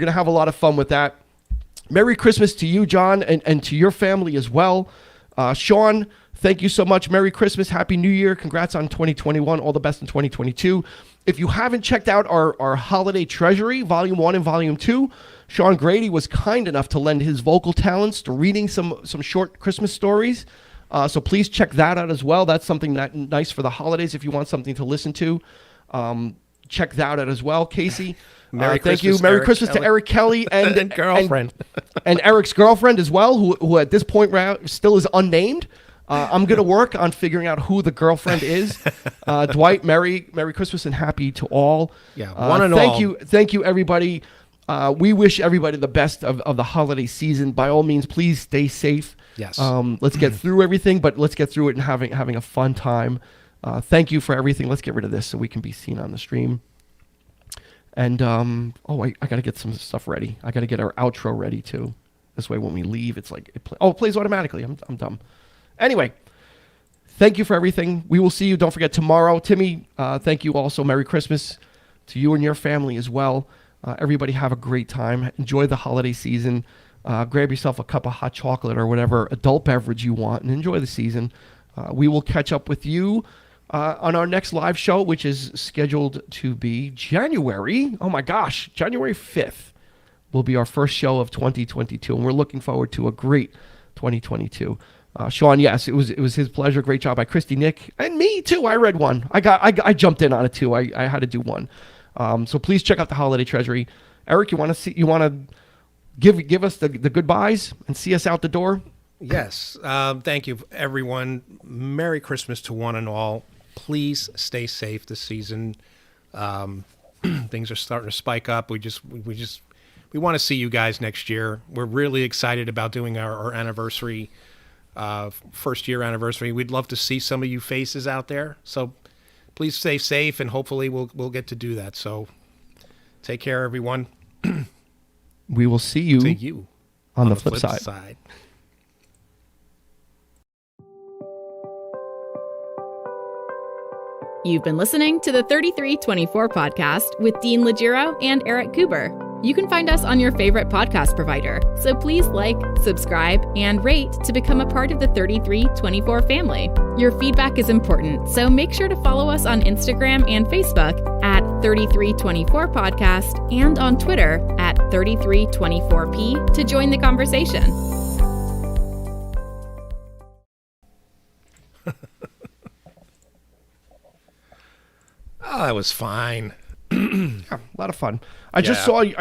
to have a lot of fun with that. Merry Christmas to you, John, and to your family as well. Sean, thank you so much. Merry Christmas. Happy New Year. Congrats on 2021. All the best in 2022. If you haven't checked out our Holiday Treasury, Volume 1 and Volume 2, Sean Grady was kind enough to lend his vocal talents to reading some short Christmas stories. So please check that out as well. That's something nice for the holidays if you want something to listen to. Check that out as well, Casey. Thank you. Merry Christmas to Eric Kelly and girlfriend. And Eric's girlfriend as well, who at this point still is unnamed. I'm going to work on figuring out who the girlfriend is. Dwight, Merry Christmas and happy to all. Yeah, one and all. Thank you, everybody. We wish everybody the best of the holiday season. By all means, please stay safe. Yes. Let's get through everything, but let's get through it and having a fun time. Thank you for everything. Let's get rid of this so we can be seen on the stream. And, I got to get some stuff ready. I got to get our outro ready, too. This way, when we leave, it's like, it plays automatically. I'm dumb. Anyway, thank you for everything. We will see you. Don't forget tomorrow. Timmy, thank you also. Merry Christmas to you and your family as well. Everybody have a great time. Enjoy the holiday season. Grab yourself a cup of hot chocolate or whatever adult beverage you want and enjoy the season. We will catch up with you on our next live show, which is scheduled to be January. Oh my gosh, January 5th will be our first show of 2022, and we're looking forward to a great 2022. Sean, yes, it was his pleasure. Great job by Christy, Nick, and me too. I read one. I jumped in on it too. I had to do one. So please check out the Holiday Treasury. Eric, you want to give us the goodbyes and see us out the door? Yes. Thank you, everyone. Merry Christmas to one and all. Please stay safe this season. Things are starting to spike up. We want to see you guys next year. We're really excited about doing our anniversary, first year anniversary. We'd love to see some of you faces out there. So please stay safe, and hopefully we'll get to do that. So take care, everyone. We will see you, on the flip side. You've been listening to the 3324 podcast with Dean Legiro and Eric Kuber. You can find us on your favorite podcast provider, so please like, subscribe, and rate to become a part of the 3324 family. Your feedback is important, so make sure to follow us on Instagram and Facebook at 3324 podcast and on Twitter at 3324p to join the conversation. Oh, that was fine. Yeah, a lot of fun. I just saw your